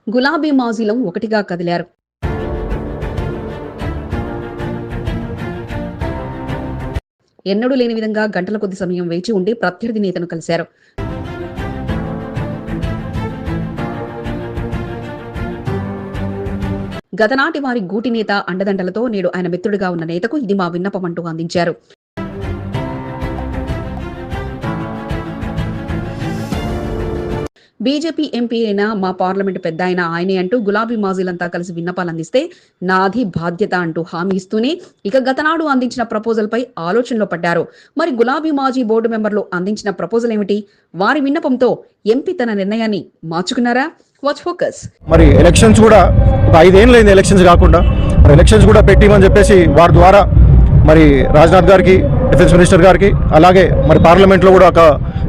గులాబీ మాజీలం ఒకటిగా కదిలారు. ఎన్నడూ లేని విధంగా గంటల కొద్ది సమయం వేచి ఉండి ప్రత్యర్థి నేతను కలిశారు. గతనాటి వారి గూటి నేత అండదండలతో నేడు ఆయన మిత్రుడిగా ఉన్న నేతకు ఇది మా విన్నపం అంటూ అందించారు. బీజేపీ ఎంపీ అయిన మా పార్లమెంటు పెద్ద అయిన ఆయనే అంటూ గులాబీ మాజీలంతా కలిసి విన్నపాలు అందిస్తే నాది బాధ్యత అంటూ హామీ ఇస్తూనే ఇక గతనాడు అందించిన ప్రపోజల్ పై ఆలోచనలో పడ్డారు. మరి గులాబీ మాజీ బోర్డు మెంబర్లు అందించిన ప్రపోజల్ ఏమిటి? వారి విన్నపంతో ఎంపీ తన నిర్ణయాన్ని మార్చుకున్నారా? Watch focus. మరి ఎలక్షన్స్ కూడా ఒక 5 ఏళ్ళు అయింది ఎలక్షన్స్ కాకుండా, మరి ఎలక్షన్స్ కూడా పెట్టిమని చెప్పేసి వారి ద్వారా మరి రాజ్నాథ్ గారికి, డిఫెన్స్ మినిస్టర్ గారికి, అలాగే మరి పార్లమెంట్లో కూడా ఒక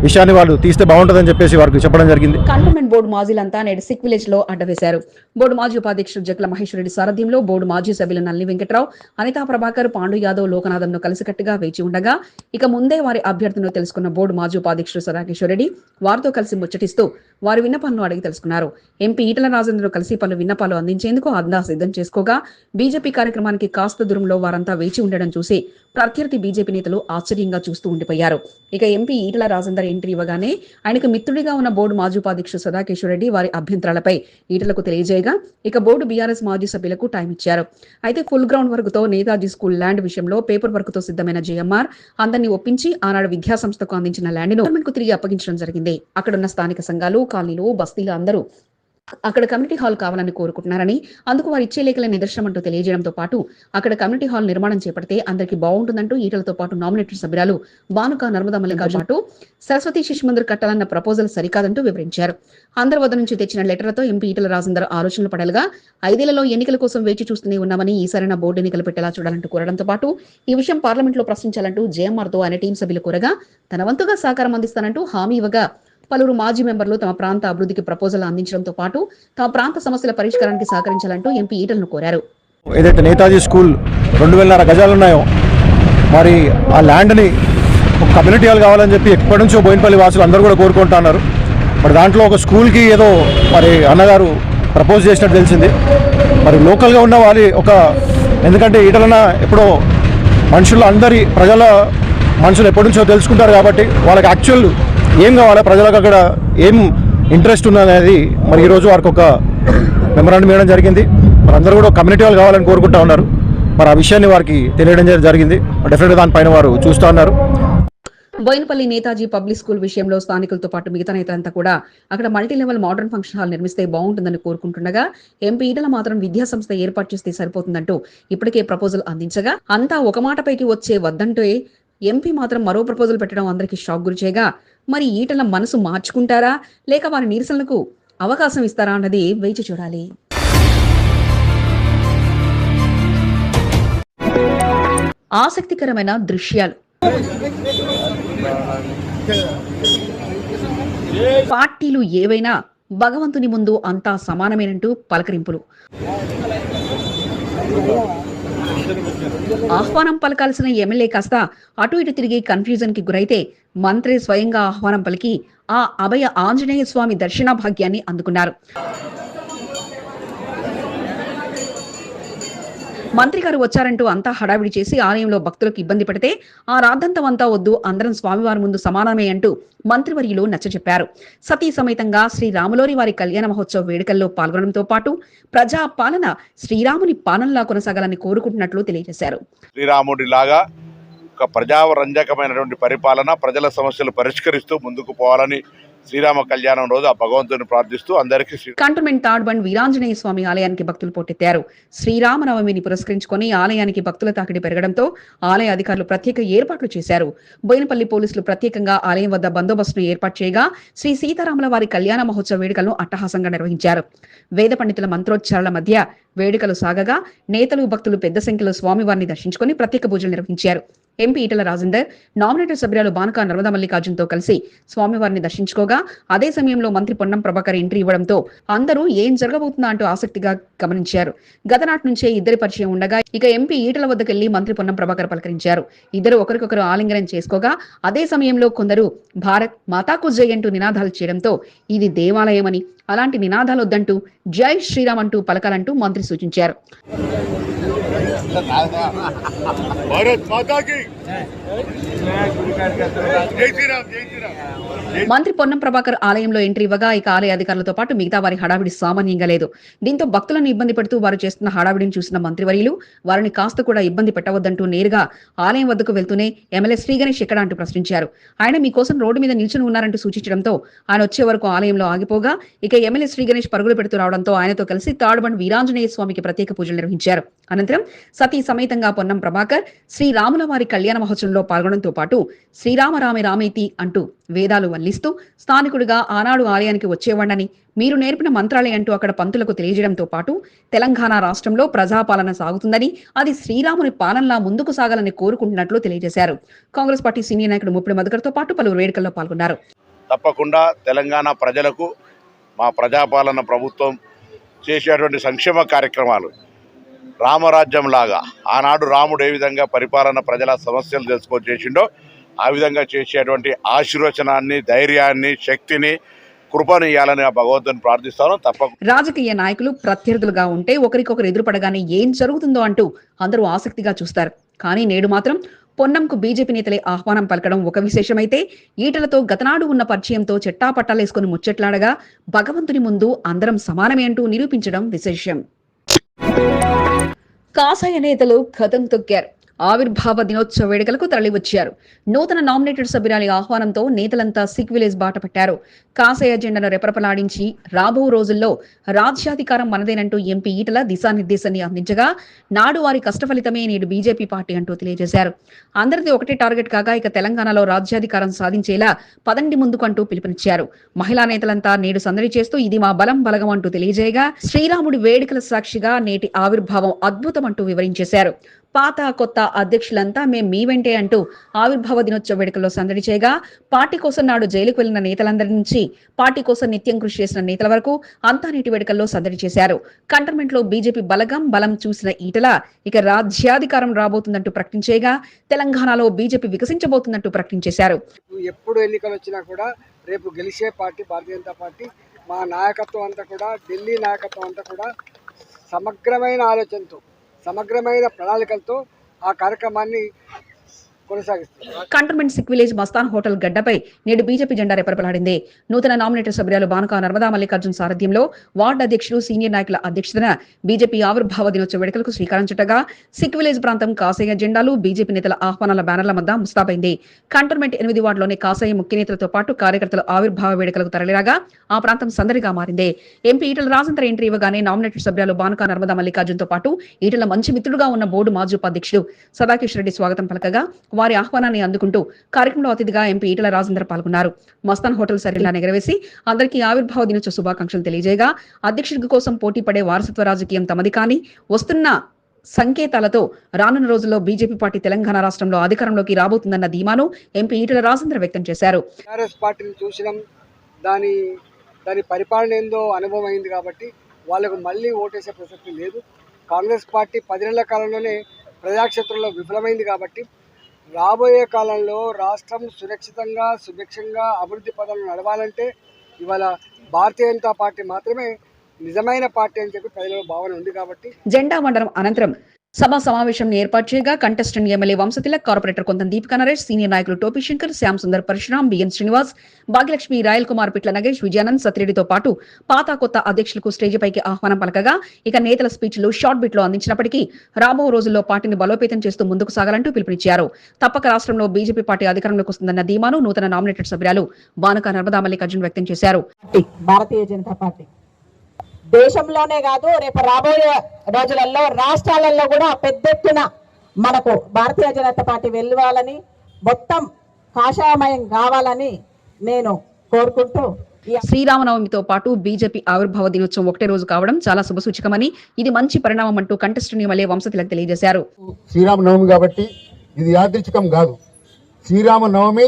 విషయాన్ని వాళ్ళు తీస్తే బాగుంటుందని చెప్పేసి వారికి చెప్పడం జరిగింది. కంటోన్మెంట్ బోర్డు మాజీలంతా నేడు సిక్ విలేజ్ లో అడ్డవేశారు. బోర్డు మాజీ ఉపాధ్యక్షుడు జక్ల మహేశ్వర రెడ్డి సారథ్యంలో బోర్డు మాజీ సభ్యులు నల్లి వెంకట్రావు, అనితా ప్రభాకర్, పాండు యాదవ్, లోకనాథంను కలిసికట్టుగా వేచి ఉండగా ఇక ముందే వారి అభ్యర్థులను తెలుసుకున్న బోర్డు మాజీ ఉపాధ్యక్షుడు సదాకిషోర్ రెడ్డి వారితో కలిసి ముచ్చటిస్తూ వారి విన్నపాలను అడిగి తెలుసుకున్నారు. ఎంపీ ఈటల రాజేంద్రను కలిసి పలు విన్నపాలు అందించేందుకు అందా సిద్ధం చేసుకోగా బీజేపీ కార్యక్రమానికి కాస్త దూరంలో వారంతా వేచి ఉండడం చూసి ప్రత్యర్థి బీజేపీ నేతలు ఆశ్చర్యంగా చూస్తూ ఉండిపోయారు. ఇక ఎంపీ ఈటల రాజేందర్ ఎంట్రీ ఇవ్వగానే ఆయనకు మిత్రుడిగా ఉన్న బోర్డు మాజీ ఉపాధ్యక్షుడు సదాకిషోర్ రెడ్డి వారి అభ్యంతరాలపై ఈటలకు తెలియజేయగా ఇక బోర్డు బీఆర్ఎస్ మాజీ సభ్యులకు టైం ఇచ్చారు. అయితే ఫుల్ గ్రౌండ్ వర్క్ తో నేతాజీ స్కూల్ ల్యాండ్ విషయంలో పేపర్ వర్క్ తో సిద్ధమైన జేఎంఆర్ అందరినీ ఒప్పించి ఆనాడు విద్యా సంస్థకు అందించిన ల్యాండ్ ను గవర్నమెంట్ తిరిగి అప్పగించడం జరిగింది. అక్కడున్న స్థానిక సంఘాలు, కాలనీలు, బస్తీలు అందరూ అక్కడ కమ్యూనిటీ హాల్ కావాలని కోరుకుంటున్నారని, అందుకు వారు ఇచ్చే లేఖల నిదర్శనం అంటూ తెలియజేయడంతో పాటు అక్కడ కమ్యూనిటీ హాల్ నిర్మాణం చేపడితే అందరికీ బాగుంటుందంటూ ఈటలతో పాటు నామినేటెడ్ సభ్యురాలు బానుక నర్మదా మల్లికార్జున పాటు సరస్వతి శిశు మందిర్ కట్టాలన్న ప్రపోజల్ సరికాదంటూ వివరించారు. అందరి వద్ద నుంచి తెచ్చిన లెటర్లతో ఎంపీ ఈటల రాజేందర్ ఆలోచనలు పడేలా 5 ఏళ్లలో ఎన్నికల కోసం వేచి చూస్తూనే ఉన్నామని, ఈసారైనా బోర్డు ఎన్నికలు పెట్టేలా చూడాలంటూ కోరడంతో పాటు ఈ విషయం పార్లమెంట్ లో ప్రశ్నించాలంటూ జేఎంఆర్ తో ఆయన టీం సభ్యులు కోరగా తన వంతుగా సహకారం అందిస్తానంటూ హామీ ఇవ్వగా పలువురు మాజీ మెంబర్లు తమ ప్రాంత అభివృద్ధికి ప్రపోజల్ అందించడంతో పాటు తమ ప్రాంత సమస్యల పరిష్కారానికి సహకరించాలంటూ ఎంపీ ఈటలను కోరారు. ఏదైతే నేతాజీ స్కూల్ 2,500 గజాలు ఉన్నాయో, మరి ఆ ల్యాండ్ని ఒక కమ్యూనిటీ హాల్ కావాలని చెప్పి ఎప్పటి నుంచో బోయినపల్లి వాసులు అందరూ కూడా కోరుకుంటున్నారు. మరి దాంట్లో ఒక స్కూల్కి ఏదో మరి అన్నగారు ప్రపోజ్ చేసినట్టు తెలిసింది. మరి లోకల్గా ఉన్న వారి ఎందుకంటే ఈటలన్న ఎప్పుడో అందరి ప్రజల మనుషులు ఎప్పటి నుంచో తెలుసుకుంటారు కాబట్టి వాళ్ళకి యాక్చువల్ ఏం కావాలా, ప్రజలకు అక్కడ ఏం ఇంట్రెస్ట్ ఉన్నది మరి ఈరోజు వారికి ఒక మెమరాండం ఇవ్వడం జరిగింది. మరి అందరూ కూడా కమ్యూనిటీ వాళ్ళు కావాలని కోరుకుంటా ఉన్నారు. మరి ఆ విషయాన్ని వారికి తెలియడం జరిగింది. డెఫినెట్గా దానిపైన వారు చూస్తూ ఉన్నారు. బోయినపల్లి నేతాజీ పబ్లిక్ స్కూల్ విషయంలో స్థానికులతో పాటు మిగతా నేతలంతా కూడా అక్కడ multi level modern function hall నిర్మిస్తే బాగుంటుందని కోరుకుంటుండగా ఎంపీ ఈటల మాత్రం విద్యా సంస్థ ఏర్పాటు చేస్తే సరిపోతుందంటూ ఇప్పటికే ప్రపోజల్ అందించగా అంతా ఒక మాటపైకి వచ్చే వద్దంటే ఎంపీ మాత్రం మరో ప్రపోజల్ పెట్టడం అందరికీ షాక్ గురిచేయగా మరి ఈటల మనసు మార్చుకుంటారా లేక వారి నిరసనలకు అవకాశం ఇస్తారా అన్నది వేచి చూడాలి. ఆసక్తికరమైన దృశ్యాలు. పార్టీలు ఏవైనా భగవంతుని ముందు అంతా సమానమేనంటూ పలకరింపులు. ఆహ్వానం పలకాల్సిన ఎమ్మెల్యే కాస్త అటు ఇటు తిరిగి కన్ఫ్యూజన్ కి గురైతే మంత్రి స్వయంగా ఆహ్వానం పలికి ఆ అభయ ఆంజనేయ స్వామి దర్శన భాగ్యాన్ని అందుకున్నారు. మంత్రి గారు వచ్చారంటూ అంతా హడావిడి చేసి ఆలయంలో భక్తులకు ఇబ్బంది పడితే ఆ రాద్దంతం అంతా వద్దు, అందరం స్వామివారి ముందు సమానమే అంటూ మంత్రివర్యులు నచ్చచెప్పారు. సతీ సమేతంగా శ్రీరాములోని వారి కళ్యాణ మహోత్సవ వేడుకల్లో పాల్గొనడంతో పాటు ప్రజా పాలన శ్రీరాముని పాలనలా కొనసాగాలని కోరుకుంటున్నట్లు తెలియజేశారు. శ్రీరాముడిలాగా ఒక ప్రజారంజకమైనటువంటి పరిపాలన, ప్రజల సమస్యలు పరిష్కరిస్తూ ముందుకు పోవాలని శ్రీరామ కళ్యాణం రోజు ఆ భగవంతుని ప్రార్థిస్తూ అందరికీ. కంటోన్మెంట్ తాడ్బండ్ వీరాంజనేయ స్వామి ఆలయానికి భక్తులు పోటెత్తారు. శ్రీరామనవమిని పురస్కరించుకొని ఆలయానికి భక్తుల తాకిడి పెరగడంతో ఆలయ అధికారులు ప్రత్యేక ఏర్పాట్లు చేశారు. బోయినపల్లి పోలీసులు ప్రత్యేకంగా ఆలయం వద్ద బందోబస్తును ఏర్పాటు చేయగా శ్రీ సీతారాముల వారి కళ్యాణ మహోత్సవ వేడుకలను అట్టహాసంగా నిర్వహించారు. వేద పండితుల మంత్రోచ్చారాల మధ్య వేడుకలు సాగగా నేతలు, భక్తులు పెద్ద సంఖ్యలో స్వామివారిని దర్శించుకొని ప్రత్యేక పూజలు నిర్వహించారు. ఎంపీ ఈటల రాజేందర్ నామినేటెడ్ సభ్యురాలు బానకా నర్మదా మల్లికార్జున్తో కలిసి స్వామివారిని దర్శించుకోగా అదే సమయంలో మంత్రి పొన్నం ప్రభాకర్ ఎంట్రీ ఇవ్వడంతో అందరూ ఏం జరగబోతుందా అంటూ ఆసక్తిగా గమనించారు. గతనాటి నుంచే ఇద్దరి పరిచయం ఉండగా ఇక ఎంపీ ఈటల వద్దకెళ్లి మంత్రి పొన్నం ప్రభాకర్ పలకరించారు. ఇద్దరు ఒకరికొకరు ఆలింగనం చేసుకోగా అదే సమయంలో కొందరు భారత్ మాతాకు జై అంటూ నినాదాలు చేయడంతో ఇది దేవాలయమని అలాంటి నినాదాలు వద్దంటూ జై శ్రీరామ్ అంటూ పలకాలంటూ మంత్రి సూచించారు. మంత్రి పొన్నం ప్రభాకర్ ఆలయంలో ఎంట్రీ ఇవ్వగా ఇక ఆలయ అధికారులతో పాటు మిగతా వారి హడావిడి సామాన్యంగా లేదు. దీంతో భక్తులను ఇబ్బంది పెడుతూ వారు చేస్తున్న హడావిడిని చూసిన మంత్రివర్యులు వారిని కాస్త కూడా ఇబ్బంది పెట్టవద్దంటూ నేరుగా ఆలయం వద్దకు వెళ్తూనే ఎమ్మెల్యే శ్రీ గణేష్ ఎక్కడ అంటూ ప్రశ్నించారు. ఆయన మీకోసం రోడ్డు మీద నిల్చుని ఉన్నారంటూ సూచించడంతో ఆయన వచ్చే వరకు ఆలయంలో ఆగిపోగా ఇక ఎమ్మెల్యే శ్రీ గణేష్ పరుగులు పెడుతూ రావడంతో ఆయనతో కలిసి తాడుబండ్ వీరాంజనేయ స్వామికి ప్రత్యేక పూజలు నిర్వహించారు. అనంతరం సతీ సమేతంగా పొన్నం ప్రభాకర్ శ్రీరాముల వారి కళ్యాణ మహోత్సవంలో పాల్గొనడంతో పాటు శ్రీరామ రామే రామేతి అంటూ వేదాలు వల్లిస్తూ స్థానికుడిగా ఆనాడు ఆలయానికి వచ్చేవాడని మీరు నేర్పిన మంత్రాలే అంటూ అక్కడ పంతులకు తెలియజేయడంతో పాటు తెలంగాణ రాష్ట్రంలో ప్రజాపాలన సాగుతుందని అది శ్రీరాముని పాలనలా ముందుకు సాగాలని కోరుకుంటున్నట్లు తెలియజేశారు. కాంగ్రెస్ పార్టీ సీనియర్ నాయకుడు ముప్పిడి మధుకర్తో పాటు పలువురు వేడుకల్లో పాల్గొన్నారు. తప్పకుండా తెలంగాణ ప్రజలకు మా ప్రజాపాలన ప్రభుత్వం చేసేటువంటి సంక్షేమ కార్యక్రమాలు రామరాజ్యం లాగా ఆనాడు రాముడు ఏ విధంగా పరిపాలన ప్రజల సమస్యలు తెలుసుకొని చేసిండో ఆ విధంగా చేసేటువంటి ఆశీర్వచనాన్ని, ధైర్యాన్ని, శక్తిని, కృపను ఇవ్వాలని ఆ భగవంతుని ప్రార్థిస్తాను. తప్పకుండా రాజకీయ నాయకులు ప్రత్యర్థులుగా ఉంటే ఒకరికొకరు ఎదురుపడగానే ఏం జరుగుతుందో అంటూ అందరూ ఆసక్తిగా చూస్తారు. కానీ నేడు మాత్రం పొన్నంకు బీజేపీ నేతలే ఆహ్వానం పలకడం ఒక విశేషమైతే ఈటలతో గతనాడు ఉన్న పరిచయంతో చెట్టాపట్టాలేసుకుని ముచ్చట్లాడగా భగవంతుని ముందు అందరం సమానమే అంటూ నిరూపించడం విశేషం. కాషాయ నేతలు కథం తొక్కారు. ఆవిర్భావ దినోత్సవ వేడుకలకు తరలివచ్చారు. నూతన నామినేటెడ్ సభ్యురాలి ఆహ్వానంతో నేతలంతా సిక్ విలేజ్ బాట పట్టారు. కాషాయ జెండాను రెపరెపలాడించి రాబో రోజుల్లో రాజ్యాధికారం మనదేనంటూ ఎంపీ ఈటల దిశానిర్దేశాన్ని అందించగా నాడు వారి కష్టఫలితమే నేడు బీజేపీ పార్టీ అంటూ తెలియజేశారు. అందరిది ఒకటే టార్గెట్ కాగా ఇక తెలంగాణలో రాజ్యాధికారం సాధించేలా పదండి ముందుకంటూ పిలుపునిచ్చారు. మహిళా నేతలంతా నేడు సందడి చేస్తూ ఇది మా బలం బలగం అంటూ తెలియజేయగా శ్రీరాముడి వేడుకల సాక్షిగా నేటి ఆవిర్భావం అద్భుతం అంటూ వివరించేశారు. పాత కొత్త అధ్యక్షులంతా మేం మీ వెంటే అంటూ ఆవిర్భావ దినోత్సవ వేడుకల్లో సందడి చేయగా పార్టీ కోసం నాడు జైలుకు వెళ్లిన నేతలందరి నుంచి పార్టీ కోసం నిత్యం కృషి చేసిన నేతల వరకు అంతా నేటి వేడుకల్లో సందడి చేశారు. కంటోన్మెంట్ లో బీజేపీ బలం చూసిన ఈటల ఇక రాజ్యాధికారం రాబోతుందంటూ ప్రకటించేగా తెలంగాణలో బీజేపీ వికసించబోతుందంటూ ప్రకటించేశారు. ఎప్పుడు ఎన్నికలు వచ్చినా కూడా రేపు గెలిచే పార్టీ భారతీయ జనతా పార్టీ. మా నాయకత్వం అంతా కూడా ఢిల్లీ నాయకత్వం అంతా కూడా సమగ్రమైన ఆలోచనతో సమగ్రమైన ప్రణాళికలతో ఆ కార్యక్రమాన్ని కొనసాగిస్తారు. Cantonment Sikh Village Mastan hotel గడ్డపై నేడు బీజేపీ జెండా రెపరెపలాడింది. నూతన నామినేటెడ్ సభ్యురాలు బానకా నర్మదా మల్లికార్జున్ సారథ్యంలో వార్డు అధ్యక్షులు, సీనియర్ నాయకుల అధ్యక్షతన బీజేపీ ఆవిర్భావ దినోత్సవ వేడుకలకు శ్రీకారం చుట్టగా సిక్ విలేజ్ ప్రాంతం కాషాయ జెండాలు, బీజేపీ నేతల ఆహ్వానాల బ్యానర్ల మధ్య ముస్తాబైంది. కంటోన్మెంట్ 8 వార్డులోని కాషాయ ముఖ్య నేతలతో పాటు కార్యకర్తలు ఆవిర్భావ వేడుకలకు తరలిరాగా ఆ ప్రాంతం సందడిగా మారింది. ఎంపీ ఈటల రాజేందర్ ఎంట్రీ ఇవ్వగానే నామినేటెడ్ సభ్యురాలు బానకా నర్మదా మల్లికార్జున్ తో పాటు ఈటల మంచి మిత్రుడుగా ఉన్న బోర్డు మాజీ ఉపాధ్యక్షుడు సదాకిష్ రెడ్డి స్వాగతం పలకగా వారి ఆహ్వానాన్ని అందుకుంటూ కార్యక్రమంలో అతిథిగా ఎంపీ ఈటల రాజేందర్ పాల్గొన్నారు. మస్తాన్ హోటల్ సరిలా ఎగరవేసి అందరికీ ఆవిర్భావ దినోత్సవ శుభాకాంక్షలు తెలియజేయగా అధ్యక్షుడి కోసం పోటీ పడే వారసత్వ రాజకీయం తమది కానీ వస్తున్న సంకేతాలతో రానున్న రోజుల్లో బీజేపీ పార్టీ తెలంగాణ రాష్ట్రంలో అధికారంలోకి రాబోతుందన్న ధీమాను ఎంపీ ఈటల రాజేందర్ వ్యక్తం చేశారు. టీఆర్ఎస్ పార్టీని చూసినాం, దాని పరిపాలన ఏందో అనుభవం అయింది కాబట్టి వాళ్ళకు మళ్ళీ ఓటేసే ప్రసక్తి లేదు. కాంగ్రెస్ పార్టీ 10 నెలల కాలంలోనే ప్రజాక్షేత్రంలో విఫలమైంది కాబట్టి రాబోయే కాలంలో రాష్ట్రం సురక్షితంగా సుభిక్షంగా అభివృద్ధి పదంలో నడవాలంటే ఇవాళ భారతీయ జనతా పార్టీ మాత్రమే నిజమైన పార్టీ అని చెప్పి ప్రజల భావన ఉంది కాబట్టి జెండా మండలం అనంతరం సభా సమావేశం ఏర్పాటు చేయగా కంటెస్టెంట్ ఎమ్మెల్యే వంశతిలక్, కార్పొరేటర్ కొంతం దీపికా నరేష్, సీనియర్ నాయకులు టోపీ శంకర్, శ్యామ్ సుందర్ పరశురాం, బిఎన్ శ్రీనివాస్, భాగ్యలక్ష్మి, రాయల్ కుమార్, పిట్ల నగేష్, విజయానంద్, సత్రెడ్డితో పాటు పాత కొత్త అధ్యక్షులకు స్టేజి పైకి ఆహ్వానం పలకగా ఇక నేతల స్పీచ్లు షార్ట్ బిట్ లో అందించినప్పటికీ రాబో రోజుల్లో పార్టీని బలోపేతం చేస్తూ ముందుకు సాగాలంటూ పిలుపునిచ్చారు. తప్పక రాష్ట్రంలో బీజేపీ పార్టీ అధికారంలోకి వస్తుందన్న ధీమాను నూతన నామినేటెడ్ సభ్యురాలు బానకా నర్మదా మల్లికార్జున్ వ్యక్తం చేశారు. భారతీయ జనతా పార్టీ దేశంలోనే కాదు రేపు రాబోయే రోజులలో రాష్ట్రాలలో కూడా పెద్ద ఎత్తున మనకు భారతీయ జనతా పార్టీ వెళ్ళాలని మొత్తం కాషాయమయం కావాలని నేను కోరుకుంటూ శ్రీరామనవమితో పాటు బీజేపీ ఆవిర్భావ దినోత్సవం ఒకటే రోజు కావడం చాలా శుభసూచకమని ఇది మంచి పరిణామం అంటూ కంటెస్టెంట్ ఎమ్మెల్యే వంశతిలక్ తెలియజేశారు. శ్రీరామనవమి కాబట్టి ఇది యాదృచ్ఛికం కాదు. శ్రీరామ నవమి,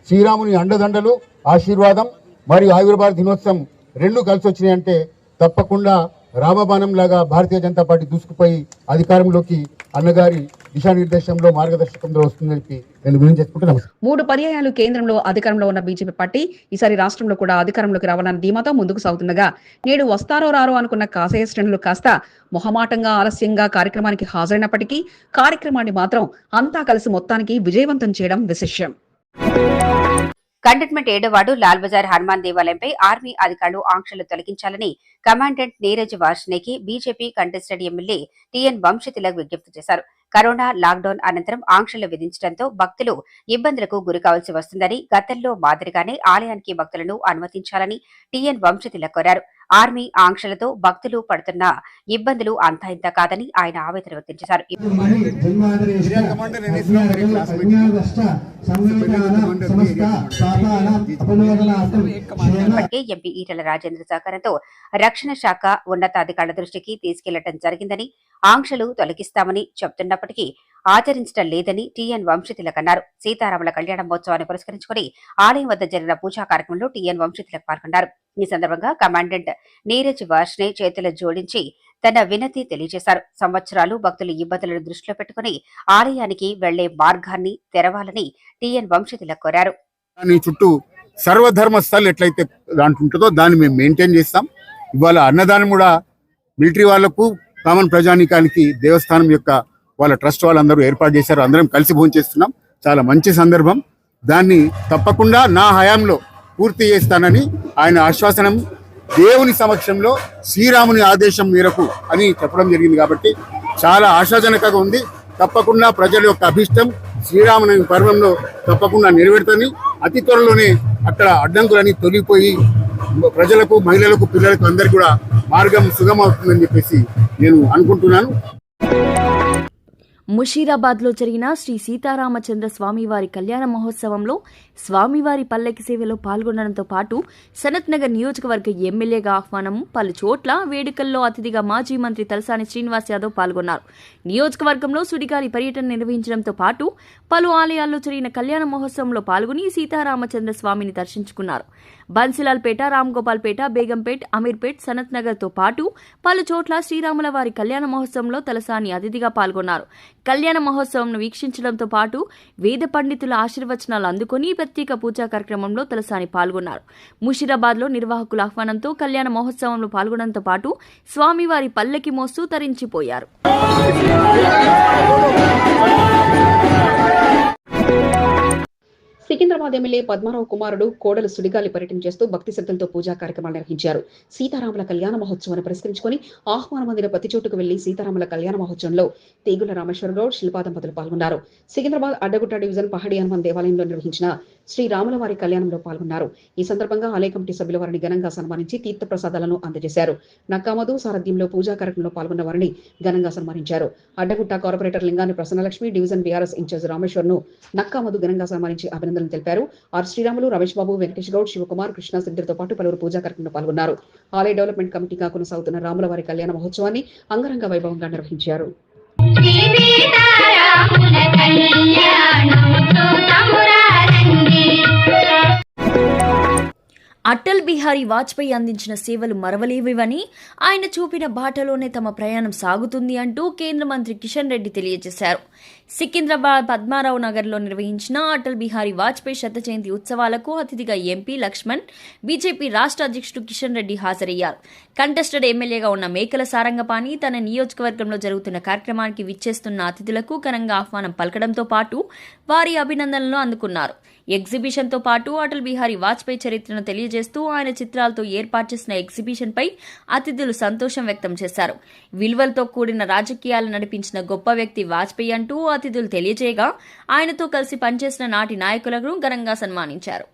శ్రీరాముని అండదండలు, ఆశీర్వాదం మరియు ఆవిర్భావ దినోత్సవం రెండు కలిసి వచ్చినాయంటే తప్పకుండా రామబాణం లాగా భారతీయ జనతా పార్టీ దూసుకుపోయి అధికారంలోకి అన్నగారి దిశానిర్దేశంలో మార్గదర్శకంలో వస్తుందని చెప్పి నేను వినియోగించుకుంటున్నాను. 3 పర్యాయాలు కేంద్రంలో అధికారంలో ఉన్న బీజేపీ పార్టీ ఈసారి రాష్ట్రంలో కూడా అధికారంలోకి రావాలన్న ధీమాతో ముందుకు సాగుతుండగా నేడు వస్తారో రారో అనుకున్న కాసయ్య శ్రేణులు కాస్త మొహమాటంగా ఆలస్యంగా కార్యక్రమానికి హాజరైనప్పటికీ కార్యక్రమాన్ని మాత్రం అంతా కలిసి మొత్తానికి విజయవంతం చేయడం విశేషం. కంటోన్మెంట్ 7వ వార్డు లాల్ బజార్ హనుమాన్ దేవాలయంపై ఆర్మీ అధికారులు ఆంక్షలు తొలగించాలని కమాండెంట్ నీరజ్ వార్ష్నేకి BJP contested MLA T N Vamshatilak విజ్ఞప్తి చేశారు. కరోనా లాక్డౌన్ అనంతరం ఆంక్షలు విధించడంతో భక్తులు ఇబ్బందులకు గురికావాల్సి వస్తుందని, గతంలో మాదిరిగానే ఆలయానికి భక్తులను అనుమతించాలని టీఎన్ వంశతిలక్ కోరారు. ఆర్మీ ఆంక్షలతో భక్తులు పడుతున్న ఇబ్బందులు అంతా ఇంత కాదని ఆయన ఆవేదన వ్యక్తం చేశారు. ఇప్పటికే ఎంపీ ఈటెల రాజేంద్ర సహకారంతో రక్షణ శాఖ ఉన్నతాధికారుల దృష్టికి తీసుకెళ్లడం జరిగిందని, ఆంక్షలు తొలగిస్తామని చెబుతున్నప్పటికీ ఆచరించడం లేదని టీఎన్ వంశతిలక్ అన్నారు. సీతారాముల కళ్యాణ మహోత్సవాన్ని పురస్కరించుకుని ఆలయం వద్ద జరిగిన పూజా కార్యక్రమంలో టీఎన్ వంశతిలక్ పాల్గొన్నారు. ఈ సందర్భంగా కమాండెంట్ నీరజ్ వార్ష్నే చేతులు జోడించి తన వినతి తెలియజేశారు. సంవత్సరాలు భక్తుల ఇబ్బందులను దృష్టిలో పెట్టుకుని ఆలయానికి వెళ్లే మార్గాన్ని తెరవాలని టీఎన్ వంశతిలక్ కోరారు. చుట్టూ సర్వధర్మ స్థల్ ఎట్లయితే దాంట్లో ఉంటుందో దాన్ని మేము మెయింటైన్ చేస్తాం. ఇవాళ అన్నదానం కూడా మిలిటరీ వాళ్లకు, కామన్ ప్రజానీకానికి దేవస్థానం యొక్క వాళ్ళ ట్రస్ట్ వాళ్ళందరూ ఏర్పాటు చేశారు. అందరం కలిసి భోంచేస్తున్నాం. చాలా మంచి సందర్భం. దాన్ని తప్పకుండా నా హయాంలో పూర్తి చేస్తానని ఆయన ఆశ్వాసనం దేవుని సమక్షంలో శ్రీరాముని ఆదేశం మేరకు అని చెప్పడం జరిగింది. కాబట్టి చాలా ఆశాజనకంగా ఉంది. తప్పకుండా ప్రజల యొక్క అభిష్టం శ్రీరాముని పర్వంలో తప్పకుండా నెరవేరుతుంది. అతి త్వరలోనే అక్కడ అడ్డంకులని తొలగిపోయి ప్రజలకు, మహిళలకు, పిల్లలకు అందరికీ కూడా మార్గం సుగమవుతుందని చెప్పేసి నేను అనుకుంటున్నాను. ముషీరాబాద్లో జరిగిన శ్రీ సీతారామచంద్ర స్వామివారి కళ్యాణ మహోత్సవంలో స్వామివారి పల్లకి సేవలో పాల్గొనడంతో పాటు సనత్ నగర్ నియోజకవర్గ ఎమ్మెల్యేగా ఆహ్వానం, పలు చోట్ల వేడుకల్లో అతిథిగా మాజీ మంత్రి తలసాని శ్రీనివాస్ యాదవ్ పాల్గొన్నారు. నియోజకవర్గంలో సుడిగాలి పర్యటన నిర్వహించడంతో పాటు పలు ఆలయాల్లో జరిగిన కళ్యాణ మహోత్సవంలో పాల్గొని సీతారామచంద్ర స్వామిని దర్శించుకున్నారు. బన్సిలాల్పేట, రామ్గోపాల్పేట, బేగంపేట్, అమీర్పేట్, సనత్ నగర్తో పాటు పలు చోట్ల శ్రీరాముల వారి కళ్యాణ మహోత్సవంలో తలసాని అతిథిగా పాల్గొన్నారు. కళ్యాణ మహోత్సవంను వీక్షించడంతో పాటు వేద పండితుల ఆశీర్వచనాలు అందుకుని ప్రత్యేక పూజా కార్యక్రమంలో తలసాని పాల్గొన్నారు. ముషీరాబాద్లో నిర్వాహకుల ఆహ్వానంతో కళ్యాణ మహోత్సవంలో పాల్గొనడంతో పాటు స్వామివారి పల్లకి మోస్తూ తరించిపోయారు. సికింద్రాబాద్ ఎమ్మెల్యే పద్మారావు కుమారుడు కోడలు సుడిగాలి పర్యటన చేస్తూ భక్తి శ్రద్ధలతో పూజా కార్యక్రమాలు నిర్వహించారు. సీతారాముల కళ్యాణ మహోత్సవాన్ని పురస్కరించుకుని ఆహ్వానం అందిన ప్రతి చోటుకు వెళ్లి సీతారాముల కళ్యాణ మహోత్సవంలో తీగుల రామేశ్వరరావు, శిల్పా దంపతులు పాల్గొన్నారు. సికింద్రాబాద్ అడ్డగుట్ట డివిజన్ పహడి హనుమాన్ దేవాలయంలో నిర్వహించిన శ్రీరాముల వారి కళ్యాణంలో పాల్గొన్నారు. ఈ సందర్భంగా ఆలయ కమిటీ సభ్యుల వారిని ఘనంగా సన్మానించి తీర్థ ప్రసాదాలను అందజేశారు. నక్కామధు సారథ్యంలో పూజా కార్యక్రమంలో పాల్గొన్న వారిని ఘనంగా సన్మానించారు. Addagutta corporator Lingani Prasannalakshmi, division BRS incharge Rameshwar ను నక్కామధు ఘనంగా సన్మానించి అభినందనలు తెలిపారు. ఆర్ శ్రీరాములు, రమేష్ బాబు, వెంకటేష్ గౌడ్, శివకుమార్, కృష్ణ సిద్ధితో పాటు పలువురు పూజా కార్యక్రమంలో పాల్గొన్నారు. ఆలయ డెవలప్మెంట్ కమిటీగా కొనసాగుతున్న రాముల వారి కళ్యాణ మహోత్సవాన్ని అంగరంగ వైభవంగా నిర్వహించారు. అటల్ బిహారీ వాజ్పేయి అందించిన సేవలు మరవలేవని, ఆయన చూపిన బాటలోనే తమ ప్రయాణం సాగుతుంది అంటూ కేంద్ర మంత్రి కిషన్ రెడ్డి తెలియజేశారు. సికింద్రాబాద్ పద్మారావు నగర్లో నిర్వహించిన అటల్ బిహారీ వాజ్పేయి శత జయంతి ఉత్సవాలకు అతిథిగా ఎంపీ లక్ష్మణ్, బీజేపీ రాష్ట్ర అధ్యక్షుడు కిషన్ రెడ్డి హాజరయ్యారు. కంటెస్టెడ్ ఎమ్మెల్యేగా ఉన్న మేకల సారంగపాణి తన నియోజకవర్గంలో జరుగుతున్న కార్యక్రమానికి విచ్చేస్తున్న అతిథులకు ఘనంగా ఆహ్వానం పలకడంతో పాటు వారి అభినందనలు అందుకున్నారు. ఎగ్జిబిషన్తో పాటు అటల్ బిహారీ వాజ్పేయి చరిత్రను తెలియజేస్తూ ఆయన చిత్రాలతో ఏర్పాటు చేసిన ఎగ్జిబిషన్పై అతిథులు సంతోషం వ్యక్తం చేశారు. విలువలతో కూడిన రాజకీయాలు నడిపించిన గొప్ప వ్యక్తి వాజ్పేయి అంటూ అతిథులు తెలియజేయగా, ఆయనతో కలిసి పనిచేసిన నాటి నాయకులను ఘనంగా సన్మానించారు.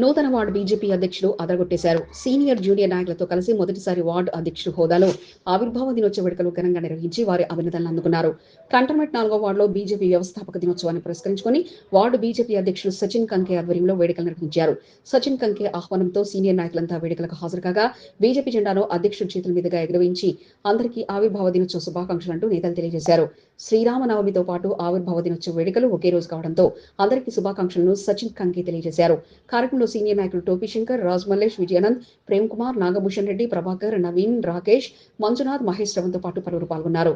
నూతన వార్డు బీజేపీ అధ్యక్షుడు అదరగొట్టేశారు. సీనియర్ జూనియర్ నాయకులతో కలిసి మొదటిసారి వార్డు అధ్యక్షుడు హోదాలో ఆవిర్భావ దినోత్సవ వేడుకలు ఘనంగా నిర్వహించి వారి అభినందనలు అందుకున్నారు. కంటోన్మెంట్ 4వ వార్డులో బీజేపీ వ్యవస్థాపక దినోత్సవాన్ని పురస్కరించుకుని వార్డు బీజేపీ అధ్యక్షుడు సచిన్ కంకే ఆధ్వర్యంలో వేడుకలు నిర్వహించారు. సచిన్ కంకే ఆహ్వానంతో సీనియర్ నాయకులంతా వేడుకలకు హాజరు కాగా బీజేపీ జెండాను అధ్యక్షుడి చేతుల మీదుగా ఎగురవేయించి అందరికీ ఆవిర్భావ దినోత్సవ శుభాకాంక్షలంటూ నేతలు తెలియజేశారు. శ్రీరామనవమితో పాటు ఆవిర్భావ దినోత్సవ వేడుకలు ఒకే రోజు కావడంతో అందరికీ శుభాకాంక్షలను సచిన్ కంకే తెలియజేశారు. కార్యక్రమంలో సీనియర్ నాయకులు టోపీ శంకర్, రాజ్ మల్లేష్, విజయానంద్, ప్రేమ్ కుమార్, నాగభూషణ్ రెడ్డి, ప్రభాకర్, నవీన్, రాకేష్, మంజునాథ్, మహేష్ శ్రవంతో పాటు పలువురు పాల్గొన్నారు.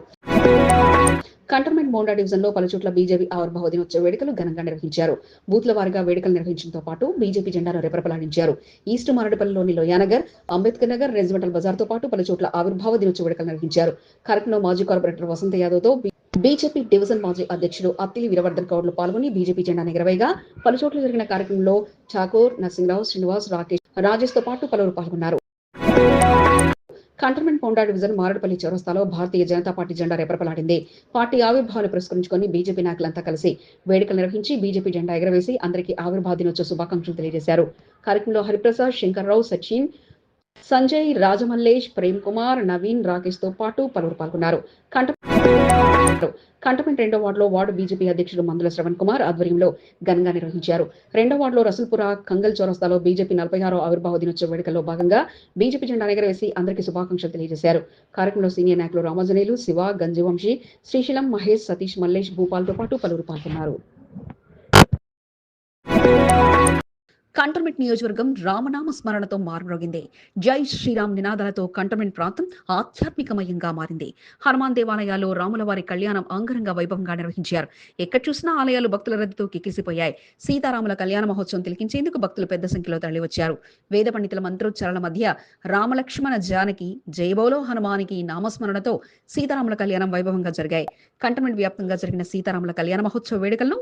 కంటోన్మెంట్ మోండా డివిజన్ లో పలుచోట్ల బీజేపీ ఆవిర్భావ దినోత్సవ వేడుకలు ఘనంగా నిర్వహించారు. బూత్ల వారీగా వేడుకలు నిర్వహించడంతో పాటు బీజేపీ జెండాను రెపరెపలాడించారు. ఈస్ట్ మారడపల్లిలోని లోయానగర్, అంబేద్కర్ నగర్, రెజిమెంటల్ బజార్ తో పాటు పలుచోట్ల ఆవిర్భావ దినోత్సవ వేడుకలు నిర్వహించారు. కార్యక్రమంలో మాజీ కార్పొరేటర్ వసంత యాదవ్ తో బీజేపీ డివిజన్ మాజీ అధ్యక్షుడు అత్తిలి వీరవర్ధన్ గౌడ్లు పాల్గొని బీజేపీ జెండాను ఎగరవేయగా పలుచోట్ల జరిగిన కార్యక్రమంలో ఠాకూర్, నరసింహరావు, శ్రీనివాస్, రాజేష్ తో పాటు పలువురు పాల్గొన్నారు. కంటోన్మెంట్ మోండా డివిజన్ మారడపల్లి చౌరస్తాలో భారతీయ జనతా పార్టీ జెండా రెపరెపలాడింది. పార్టీ ఆవిర్భావాన్ని పురస్కరించుకొని బీజేపీ నాయకులంతా కలిసి వేడుకలు నిర్వహించి బీజేపీ జెండా ఎగరవేసి అందరికీ ఆవిర్భావ దినోత్సవ శుభాకాంక్షలు తెలియజేశారు. కార్యక్రమంలో హరిప్రసాద్, శంకర్రావు, సచిన్, సంజయ్, రాజమల్లేష్, ప్రేమ్ కుమార్, నవీన్, రాకేష్ తో పాటు పలువురు పాల్గొన్నారు. కంటోన్మెంట్ 2వ వార్డులో వార్డు బీజేపీ అధ్యక్షుడు మందుల శ్రవణ్ కుమార్ ఆధ్వర్యంలో ఘనంగా నిర్వహించారు. 2వ వార్డులో రసూల్పుర కంగల్ చౌరస్తాలో బీజేపీ 46వ ఆవిర్భావ దినోత్సవ వేడుకల్లో భాగంగా బీజేపీ జెండా ఎగరవేసి అందరికీ శుభాకాంక్షలు తెలియజేశారు. కార్యక్రమంలో సీనియర్ నాయకులు రామజనేలు, శివ, గంజివంశీ, శ్రీశైలం, మహేష్, సతీష్, మల్లేష్, భూపాల్ తో పాటు పలువురు పాల్గొన్నారు. కంటోన్మెంట్ నియోజకవర్గం రామనామ స్మరణతో మారుమ్రోగింది. జై శ్రీరామ్ నినాదాలతో కంటోన్మెంట్ ప్రాంతం ఆధ్యాత్మికమయంగా మారింది. హనుమాన్ దేవాలయాల్లో రాములవారి కళ్యాణం అంగరంగ వైభవంగా నిర్వహించారు. ఎక్కడ చూసినా ఆలయాలు భక్తుల రద్దీతో కిక్కిసిపోయాయి. సీతారాముల కళ్యాణ మహోత్సవం తిలకించేందుకు భక్తులు పెద్ద సంఖ్యలో తరలివచ్చారు. వేద పండితుల మంత్రోచ్చారణ మధ్య రామలక్ష్మణ జానకి, జయబోలో హనుమానికి నామస్మరణతో సీతారాముల కళ్యాణం వైభవంగా జరిగాయి. కంటోన్మెంట్ వ్యాప్తంగా జరిగిన సీతారాముల కళ్యాణ మహోత్సవ వేడుకలను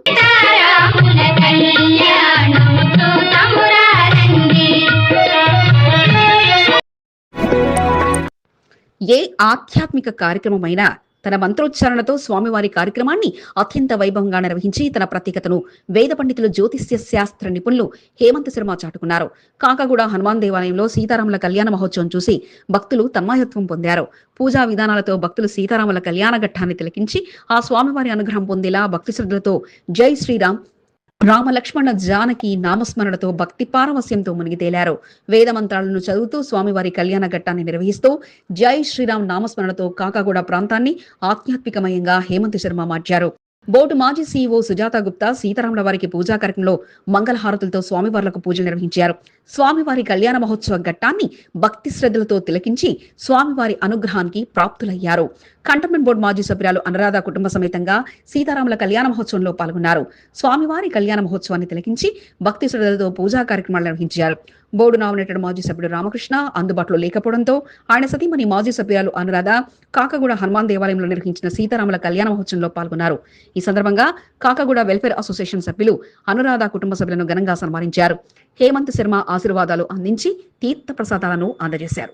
ఏ ఆధ్యాత్మిక కార్యక్రమమైనా తన మంత్రోచ్చారణతో స్వామివారి కార్యక్రమాన్ని అత్యంత వైభవంగా నిర్వహించి తన ప్రత్యేకతను వేద పండితులు, జ్యోతిష్య శాస్త్ర నిపుణులు హేమంత్ శర్మ చాటుకున్నారు. కాకాగూడ హనుమాన్ దేవాలయంలో సీతారాముల కళ్యాణ మహోత్సవం చూసి భక్తులు తన్మయత్వం పొందారు. పూజా విధానాలతో భక్తులు సీతారాముల కళ్యాణ ఘట్టాన్ని తిలకించి ఆ స్వామివారి అనుగ్రహం పొందేలా భక్తి శ్రద్ధలతో జై శ్రీరామ్, రామలక్ష్మణ జానకి నామస్మరణతో భక్తి పారవస్యంతో మునిగి తేలారు. వేద మంత్రాలను చదువుతూ స్వామివారి కళ్యాణ ఘట్టాన్ని నిర్వహిస్తూ జై శ్రీరామ్ నామస్మరణతో కాకాగూడ ప్రాంతాన్ని ఆధ్యాత్మికమయంగా హేమంత్ శర్మ మార్చారు. బోర్డు మాజీ సీఈఓ సుజాత గుప్తా సీతారాముల వారికి పూజా కార్యక్రమంలో మంగళహారతులతో స్వామివార్లకు పూజలు నిర్వహించారు. స్వామివారి కళ్యాణ మహోత్సవ ఘట్టాన్ని భక్తి శ్రద్ధలతో తిలకించి స్వామివారి అనుగ్రహానికి ప్రాప్తులయ్యారు. కంటోన్మెంట్ బోర్డు మాజీ సభ్యురాలు అనురాధ కుటుంబ సమేతంగా సీతారాముల కళ్యాణ మహోత్సవంలో పాల్గొన్నారు. స్వామివారి కళ్యాణ మహోత్సవాన్ని తిలకించి భక్తి శ్రద్ధలతో పూజా కార్యక్రమాలు నిర్వహించారు. బోర్డు నామినేటెడ్ మాజీ సభ్యుడు రామకృష్ణ అందుబాటులో లేకపోవడంతో ఆయన సతీమణి మాజీ సభ్యురాలు అనురాధ కాకాగూడ హనుమాన్ దేవాలయంలో నిర్వహించిన సీతారాముల కళ్యాణ మహోత్సవంలో పాల్గొన్నారు. ఈ సందర్భంగా కాకాగూడ వెల్ఫేర్ అసోసియేషన్ సభ్యులు అనురాధ కుటుంబ సభ్యులను ఘనంగా సన్మానించారు. హేమంత్ శర్మ ఆశీర్వాదాలు అందించి తీర్థ ప్రసాదాలను అందజేశారు.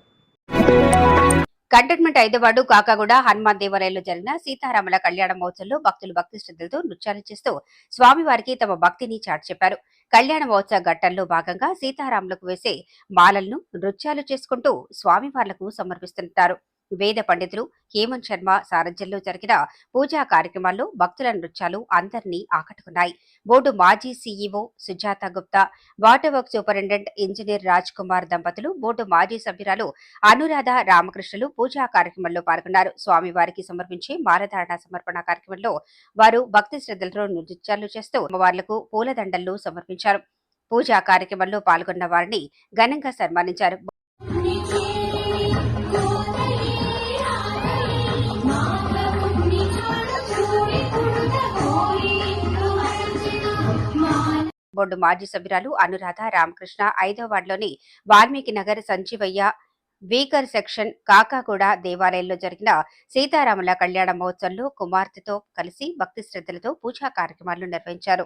కంటోన్మెంట్ 5వ వార్డు కాకాగూడ హనుమాన్ దేవాలయంలో జరిగిన సీతారాముల కళ్యాణ మహోత్సవంలో భక్తులు భక్తి శ్రద్ధలతో నృత్యాలు చేస్తూ స్వామివారికి తమ భక్తిని చాటి చెప్పారు. కళ్యాణ మహోత్సవ ఘట్టంలో భాగంగా సీతారాములకు వేసే మాలలను నృత్యాలు చేసుకుంటూ స్వామివార్లకు సమర్పిస్తుంటారు. వేద పండితులు హేమంత్ శర్మ సారథ్యంలో జరిగిన పూజా కార్యక్రమాల్లో భక్తుల నృత్యాలు అందరినీ ఆకట్టుకున్నాయి. బోర్డు మాజీ CEO Sujatha Gupta, water work superintendent engineer Raj Kumar దంపతులు, బోర్డు మాజీ సభ్యురాలు అనురాధ, రామకృష్ణులు పూజా కార్యక్రమంలో పాల్గొన్నారు. స్వామివారికి సమర్పించే మాలధారణ సమర్పణ కార్యక్రమంలో వారు భక్తి శ్రద్ధలతో నృత్యాలు చేస్తూ అమ్మవార్లకు పూలదండలను సమర్పించారు. పూజా కార్యక్రమంలో పాల్గొన్న వారిని ఘనంగా సన్మానించారు. బోర్డు మాజీ సభ్యురాలు అనురాధ, రామకృష్ణ 5వ వార్డులోని వాల్మీకి నగర్ సంజీవయ్య వీకర్ సెక్షన్ కాకాగూడ దేవాలయంలో జరిగిన సీతారాముల కళ్యాణ మహోత్సవంలో కుమార్తెతో కలిసి భక్తి శ్రద్ధలతో పూజా కార్యక్రమాలు నిర్వహించారు.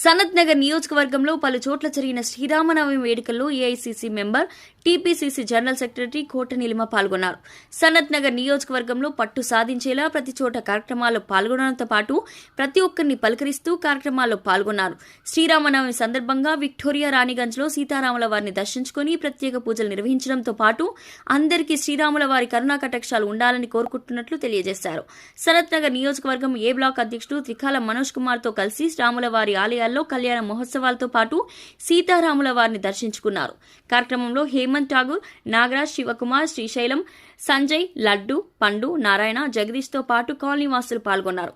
సనత్ నగర్ నియోజకవర్గంలో పలు చోట్ల జరిగిన శ్రీరామనవమి వేడుకల్లో AICC member, TPCC general secretary Kota Neelima పాల్గొన్నారు. సనత్ నగర్ నియోజకవర్గంలో పట్టు సాధించేలా ప్రతి చోట కార్యక్రమాల్లో పాల్గొనడంతో పాటు ప్రతి ఒక్కరిని పలకరిస్తూ కార్యక్రమాల్లో పాల్గొన్నారు. శ్రీరామనవమి సందర్భంగా విక్టోరియా రాణిగంజ్లో సీతారాముల వారిని దర్శించుకుని ప్రత్యేక పూజలు నిర్వహించడంతో పాటు అందరికీ శ్రీరాముల వారి కరుణా కటాక్షాలు ఉండాలని కోరుకుంటున్నట్లు తెలియజేశారు. సనత్ నగర్ నియోజకవర్గం ఏ బ్లాక్ అధ్యక్షుడు త్రికాల మనోజ్ కుమార్ తో కలిసి రాముల వారి ఆలయాల్లో కళ్యాణ మహోత్సవాలతో పాటు సీతారాముల వారిని దర్శించుకున్నారు. కార్యక్రమంలో హేమంత్ ఠాగూర్, నాగరాజ్, శివకుమార్, శ్రీశైలం, సంజయ్, లడ్డు, పండు, నారాయణ, జగదీష్ తో పాటు కాలనీ వాసులు పాల్గొన్నారు.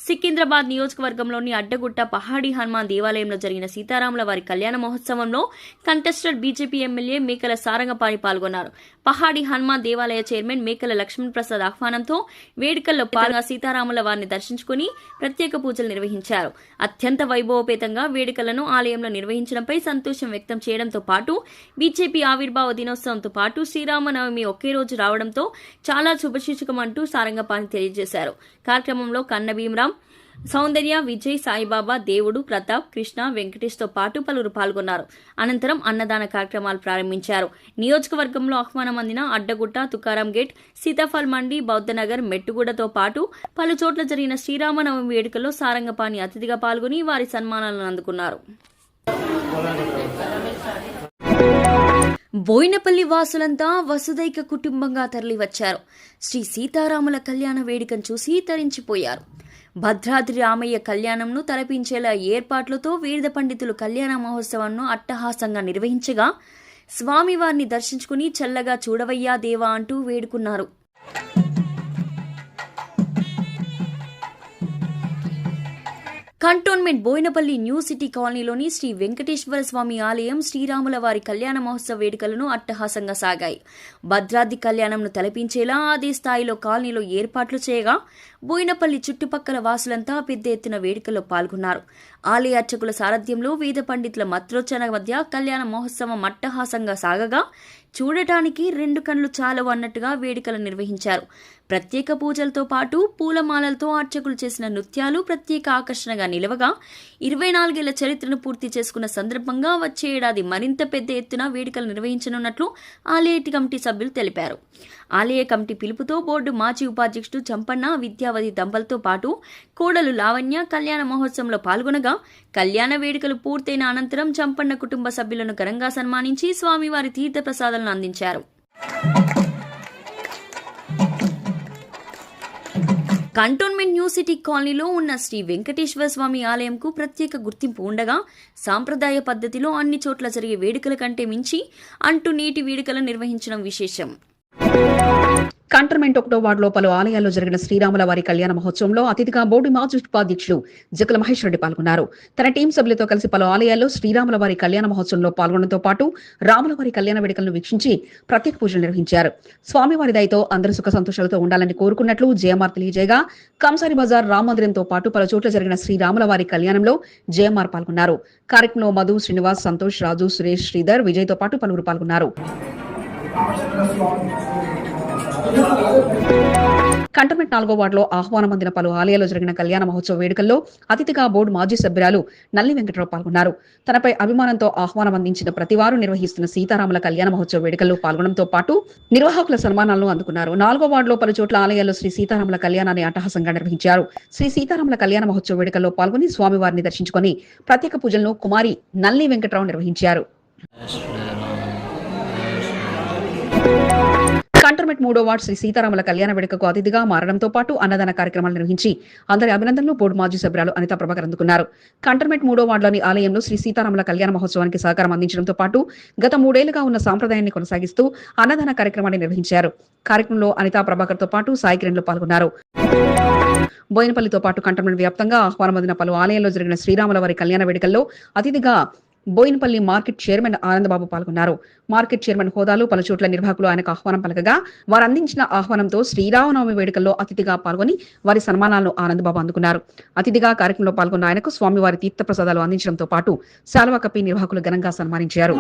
సికింద్రాబాద్ నియోజకవర్గంలోని అడ్డగుట్ట పహాడీ హనుమాన్ దేవాలయంలో జరిగిన సీతారాముల వారి కళ్యాణ మహోత్సవంలో కంటెస్టెడ్ బీజేపీ ఎమ్మెల్యే మేకల సారంగపాణి పాల్గొన్నారు. పహాడీ హనుమాన్ దేవాలయ చైర్మన్ మేకల లక్ష్మణ్ ప్రసాద్ ఆహ్వానంతో వేడుకల్లో పాల్గొన్న సీతారాముల వారిని దర్శించుకుని ప్రత్యేక పూజలు నిర్వహించారు. అత్యంత వైభవపేతంగా వేడుకలను ఆలయంలో నిర్వహించడంపై సంతోషం వ్యక్తం చేయడంతో పాటు బీజేపీ ఆవిర్భావ దినోత్సవంతో పాటు శ్రీరామనవమి ఒకే రోజు రావడంతో చాలా శుభసూచకమంటూ సారంగపాణి తెలియజేశారు. కార్యక్రమంలో కన్న భీమరాం, సౌందర్య, విజయ్, సాయిబాబా, దేవుడు, ప్రతాప్, కృష్ణ, వెంకటేష్ తో పాటు పలువురు పాల్గొన్నారు. అనంతరం అన్నదాన కార్యక్రమాలు ప్రారంభించారు. నియోజకవర్గంలో ఆహ్వానం అందిన అడ్డగుట్ట, తుకారాం గేట్, సీతాఫల్ మండి, బౌద్ధనగర్, మెట్టుగూడతో పాటు పలు చోట్ల జరిగిన శ్రీరామనవమి వేడుకల్లో సారంగపాణి అతిథిగా పాల్గొని వారి సన్మానాలను అందుకున్నారు. బోయినపల్లి వాసులంతా వసుదైక కుటుంబంగా తరలివచ్చారు. శ్రీ సీతారాముల కళ్యాణ వేడుకను చూసి తరించిపోయారు. భద్రాద్రి రామయ్య కళ్యాణంను తలపించేలా ఏర్పాట్లతో వేద పండితులు కళ్యాణ మహోత్సవంను అట్టహాసంగా నిర్వహించగా స్వామివారిని దర్శించుకుని చల్లగా చూడవయ్యా దేవా అంటూ వేడుకున్నారు. కంటోన్మెంట్ బోయినపల్లి న్యూ సిటీ కాలనీలోని శ్రీ వెంకటేశ్వర స్వామి ఆలయం శ్రీరాముల వారి కళ్యాణ మహోత్సవ వేడుకలను అట్టహాసంగా సాగాయి. భద్రాద్రి కళ్యాణంను తలపించేలా అదే స్థాయిలో కాలనీలో ఏర్పాట్లు చేయగా బోయినపల్లి చుట్టుపక్కల వాసులంతా పెద్ద ఎత్తున వేడుకల్లో పాల్గొన్నారు. ఆలయ అర్చకుల సారథ్యంలో వేద పండితుల మంత్రోచ్చరణ మధ్య కళ్యాణ మహోత్సవం అట్టహాసంగా సాగగా చూడటానికి రెండు కళ్ళు చాలవు అన్నట్టుగా వేడుకలు నిర్వహించారు. ప్రత్యేక పూజలతో పాటు పూలమాలలతో అర్చకులు చేసిన నృత్యాలు ప్రత్యేక ఆకర్షణగా నిలవగా 24 ఏళ్ల చరిత్రను పూర్తి చేసుకున్న సందర్భంగా వచ్చే ఏడాది మరింత పెద్ద ఎత్తున వేడుకలు నిర్వహించనున్నట్లు ఆలయ కమిటీ సభ్యులు తెలిపారు. ఆలయ కమిటీ పిలుపుతో బోర్డు మాజీ ఉపాధ్యక్షుడు చంపన్న, విద్యావతి దంపలతో పాటు కోడలు లావణ్య కళ్యాణ మహోత్సవంలో పాల్గొనగా కళ్యాణ వేడుకలు పూర్తయిన అనంతరం చంపన్న కుటుంబ సభ్యులను ఘనంగా సన్మానించి స్వామివారి తీర్థ ప్రసాదాలను అందించారు. కంటోన్మెంట్ న్యూ సిటీ కాలనీలో ఉన్న శ్రీ వెంకటేశ్వర స్వామి ఆలయంకు ప్రత్యేక గుర్తింపు ఉండగా సాంప్రదాయ పద్ధతిలో అన్ని చోట్ల జరిగే వేడుకల కంటే మించి అంటు నీటి వేడుకలు నిర్వహించడం విశేషం. కంటోన్మెంట్ 1వ వార్డులో పలు ఆలయాల్లో జరిగిన శ్రీరాముల వారి కళ్యాణ మహోత్సవంలో అతిథిగా బోర్డు మాజీ ఉపాధ్యక్షుడు జక్కల మహేష్ రెడ్డి పాల్గొన్నారు. తన టీం సభ్యులతో కలిసి పలు ఆలయాల్లో శ్రీరాముల వారి కళ్యాణ మహోత్సవంలో పాల్గొనడంతో పాటు రాముల వారి కళ్యాణ వేడుకలను వీక్షించి ప్రత్యేక పూజలు నిర్వహించారు. స్వామివారి దయతో అందరూ సుఖ సంతోషాలతో ఉండాలని కోరుకున్నట్లు జేఎంఆర్ తెలియజేయగా కంసారి బజార్, రామ మందిరంతో పాటు పలు చోట్ల జరిగిన శ్రీరాముల వారి కళ్యాణంలో జేఎంఆర్ పాల్గొన్నారు. కార్యక్రమంలో మధు, శ్రీనివాస్, సంతోష్, రాజు, సురేష్, శ్రీధర్, విజయ్ తో పాటు పలువురు పాల్గొన్నారు. కంటోన్మెంట్ 4వ వార్డులో ఆహ్వానం అందిన పలు ఆలయాల్లో జరిగిన కళ్యాణ మహోత్సవ వేడుకల్లో అతిథిగా బోర్డు మాజీ సభ్యురాలు నల్లి వెంకటరావు పాల్గొన్నారు. తనపై అభిమానంతో ఆహ్వానం అందించిన ప్రతివారు నిర్వహిస్తున్న సీతారాముల కళ్యాణ మహోత్సవ వేడుకల్లో పాల్గొనడంతో పాటు నిర్వాహకుల సన్మానాలను అందుకున్నారు. 4వ వార్డులో పలు చోట్ల ఆలయాల్లో శ్రీ సీతారాముల కళ్యాణాన్ని అట్టహాసంగా నిర్వహించారు. శ్రీ సీతారాముల కళ్యాణ మహోత్సవ వేడుకల్లో పాల్గొని స్వామివారిని దర్శించుకుని ప్రత్యేక పూజలను కుమారి నల్లి వెంకటరావు నిర్వహించారు. కంటోన్మెంట్ 3వ వార్డు శ్రీ సీతారాముల కళ్యాణ వేడుకకు అతిథిగా మారడంతో పాటు అన్నదాన కార్యక్రమాలు నిర్వహించి అందరి అభినందనలు బోర్డు మాజీ సభ్యురాలు అనితా ప్రభాకర్ అందుకున్నారు. కంటోన్మెంట్ 3వ వార్డులోని ఆలయంలో శ్రీ సీతారాముల కళ్యాణ మహోత్సవానికి సహకారం అందించడంతో పాటు గత 3 ఏళ్లుగా ఉన్న సాంప్రదాయాన్ని కొనసాగిస్తూ అన్నదాన కార్యక్రమాన్ని నిర్వహించారు. కార్యక్రమంలో అనితా ప్రభాకర్ తో పాటు సాయి కిరణ్లు పాల్గొన్నారు. బోయినపల్లితో పాటు కంటోన్మెంట్ వ్యాప్తంగా ఆహ్వానం అందిన పలు ఆలయాల్లో జరిగిన శ్రీరాముల వారి కళ్యాణ వేడుకల్లో అతిథిగా బోయినపల్లి మార్కెట్ చైర్మన్ ఆనందబాబు పాల్గొన్నారు. మార్కెట్ చైర్మన్ హోదాలో పలు చోట్ల నిర్వాహకులు ఆయనకు ఆహ్వానం పలకగా వారు అందించిన ఆహ్వానంతో శ్రీరామనవమి వేడుకల్లో అతిథిగా పాల్గొని వారి సన్మానాలను ఆనందబాబు అందుకున్నారు. అతిథిగా కార్యక్రమంలో పాల్గొన్న ఆయనకు స్వామివారి తీర్థ ప్రసాదాలు అందించడంతో పాటు శాలువా కప్పి నిర్వాహకులు ఘనంగా సన్మానించారు.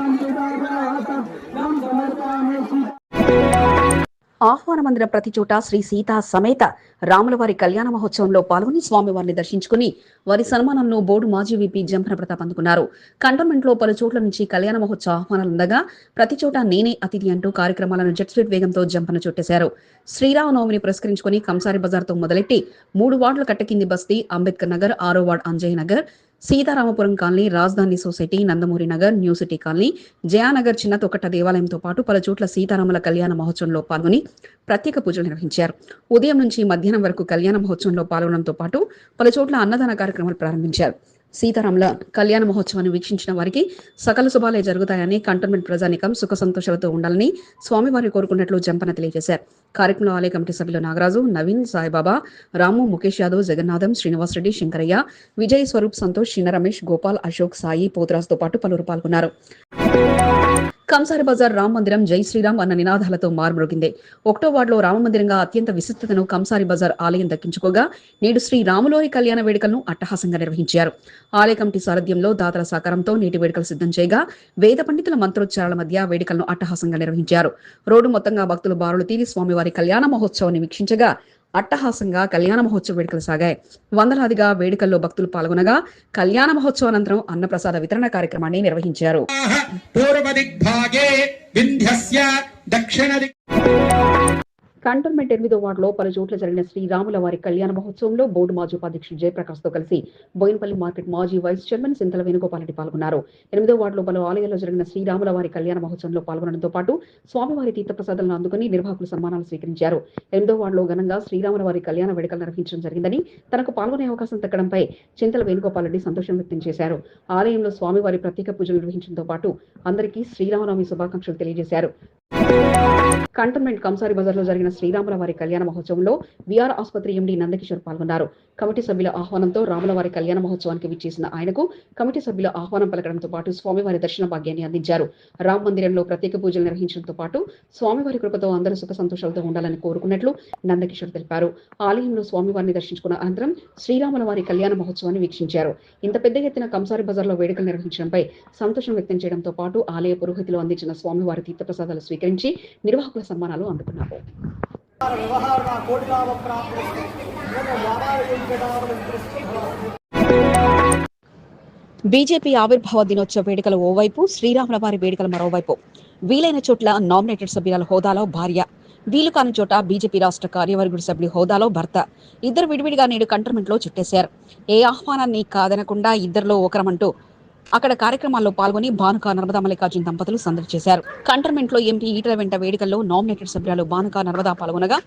ఆహ్వాన మందిరం ప్రతి చోట శ్రీ సీతా సమేత రాములవారి కళ్యాణ మహోత్సవంలో పాల్గొని స్వామివారిని దర్శించుకుని వారి సన్మానంలో బోర్డు మాజీ విపి జంపన ప్రతాప్ అందుకున్నారు. కంటోన్మెంట్ లో పలు చోట్ల నుంచి కళ్యాణ మహోత్సవ ఆహ్వానాలు ఉండగా ప్రతి చోట నేనే అతిథి అంటూ కార్యక్రమాలను జెట్ స్పీడ్ వేగంతో జంపన చుట్టేశారు. శ్రీరామనవమిని పురస్కరించుకుని కంసారి బజార్తో మొదలెట్టి 3 వార్డుల కట్టకింది బస్తీ, అంబేద్కర్ నగర్, 6వ వార్డు అంజయ్ నగర్, సీతారామపురం కాలనీ, రాజధాని society, Nandamuri Nagar, new city colony, Jayanagar చిన్న తొక్కట దేవాలయంతో పాటు పలు చోట్ల సీతారాముల కళ్యాణ మహోత్సవంలో పాల్గొని ప్రత్యేక పూజలు నిర్వహించారు. ఉదయం నుంచి మధ్యాహ్నం వరకు కళ్యాణ మహోత్సవంలో పాల్గొనడంతో పాటు పలు చోట్ల అన్నదాన కార్యక్రమాలు ప్రారంభించారు. సీతారాముల కళ్యాణ మహోత్సవాన్ని వీక్షించిన వారికి సకల శుభాలే జరుగుతాయని, కంటోన్మెంట్ ప్రజానికం సుఖ సంతోషాలతో ఉండాలని స్వామివారిని కోరుకున్నట్లు జంపన తెలియజేశారు. కార్యక్రమంలో ఆలయ కమిటీ సభ్యులు నాగరాజు, నవీన్, సాయిబాబా, రాము, ముఖేష్ యాదవ్, జగన్నాథం, శ్రీనివాస్ రెడ్డి, శంకరయ్య, విజయ్, స్వరూప్, సంతోష్, చిన్న రమేష్, గోపాల్, అశోక్, సాయి, పోతురాజుతో పాటు పలువురు పాల్గొన్నారు. కంసారి బజార్ రామ మందిరం జై శ్రీరామ్ అన్న నినాదాలతో మారుమ్రోగింది. 1వ వార్డులో రామమందిరంగా అత్యంత విశిష్టతను కంసారి బజార్ ఆలయం దక్కించుకోగా నేడు శ్రీ రాములోరి కళ్యాణ వేడుకలను అట్టహాసంగా నిర్వహించారు. ఆలయ కమిటీ సారథ్యంలో దాతల సహకారంతో నేటి వేడుకలు సిద్ధం చేయగా వేద పండితుల మంత్రోచ్చారాల మధ్య వేడుకలను అట్టహాసంగా నిర్వహించారు. రోడ్డు మొత్తంగా భక్తులు బారులు తీరి స్వామివారి కళ్యాణ మహోత్సవాన్ని వీక్షించగా అట్టహాసంగా కళ్యాణ మహోత్సవ వేడుకలు సాగాయి. వందలాదిగా వేడుకల్లో భక్తులు పాల్గొనగా కళ్యాణ మహోత్సవానంతరం అన్నప్రసాద వితరణ కార్యక్రమాన్ని నిర్వహించారు. కంటోన్మెంట్ 8వ వార్డులో పలు చోట్ల జరిగిన శ్రీరాముల వారి కళ్యాణ మహోత్సవంలో బోర్డు మాజీ ఉపాధ్యక్షుడు జయప్రకాష్ తో కలిసి బోయినపల్లి మార్కెట్ మాజీ వైస్ చైర్మన్ సింతల వేణుగోపాల్ రెడ్డి పాల్గొన్నారు. 8వ వార్డులో పలు ఆలయాల్లో జరిగిన శ్రీరాముల వారి కళ్యాణ మహోత్సవంలో పాల్గొనడంతో పాటు స్వామివారి తీర్థప్రసాదాలను అందుకుని నిర్వాహకులు సన్మానాలు స్వీకరించారు. 8వ వార్డులో ఘనంగా శ్రీరాముల వారి కళ్యాణ వేడుకలు నిర్వహించడం జరిగిందని, తనకు పాల్గొనే అవకాశం దక్కడంపై చింతల వేణుగోపాల్ రెడ్డి సంతోషం వ్యక్తం చేశారు. ఆలయంలో స్వామివారి ప్రత్యేక పూజలు నిర్వహించడంతో పాటు అందరికీ శ్రీరామనవమి శుభాకాంక్షలు తెలియజేశారు. కంటోన్మెంట్ కంసారి బజార్లో జరిగిన శ్రీరాముల వారి కళ్యాణ మహోత్సవంలో విఆర్ ఆసుపత్రి ఎండీ నందకిషోర్ పాల్గొన్నారు. కమిటీ సభ్యుల ఆహ్వానంతో రాముల వారి కళ్యాణ మహోత్సవానికి విచ్చేసిన ఆయనకు కమిటీ సభ్యుల ఆహ్వానం పలకడంతో పాటు స్వామివారి దర్శన భాగ్యాన్ని అందించారు. రామ మందిరంలో ప్రత్యేక పూజలు నిర్వహించడంతో పాటు స్వామివారి కృపతో అందరూ సుఖ సంతోషాలతో ఉండాలని కోరుకున్నట్లు నందకిషోర్ తెలిపారు. ఆలయంలో స్వామివారిని దర్శించుకున్న అనంతరం శ్రీరాముల వారి కళ్యాణ మహోత్సవాన్ని వీక్షించారు. ఇంత పెద్ద ఎత్తున కంసారి బజార్లో వేడుకలు నిర్వహించడంపై సంతోషం వ్యక్తం చేయడంతో పాటు ఆలయ పురోహితులు అందించిన స్వామివారి తీర్థప్రసాదాలు స్వీకరించి నిర్వాహకుల సన్మానాలు అందుకున్నారు. బీజేపీ ఆవిర్భావ దినోత్సవ వేడుకలు ఓవైపు, శ్రీరాముల వారి వేడుకలు మరోవైపు. వీలైన చోట్ల నామినేటెడ్ సభ్యుల హోదాలో భార్య, వీలు కాని చోట బీజేపీ రాష్ట్ర కార్యవర్గ సభ్యుల హోదాలో భర్త ఇద్దరు విడివిడిగా నేడు కంటోన్మెంట్ లో చుట్టేశారు. ఏ ఆహ్వానాన్ని కాదనకుండా ఇద్దరిలో ఒకరమంటూ అక్కడ కార్యక్రమాల్లో పాల్గొని భానుక నర్మదా మల్లికార్జున దంపతులు సందడి చేశారు. కంటోన్మెంట్ లో ఎంపీ ఈటల వెంట వేడుకల్లో నామినేటెడ్ సభ్యులు భానుక నర్మదా పాల్గొనగా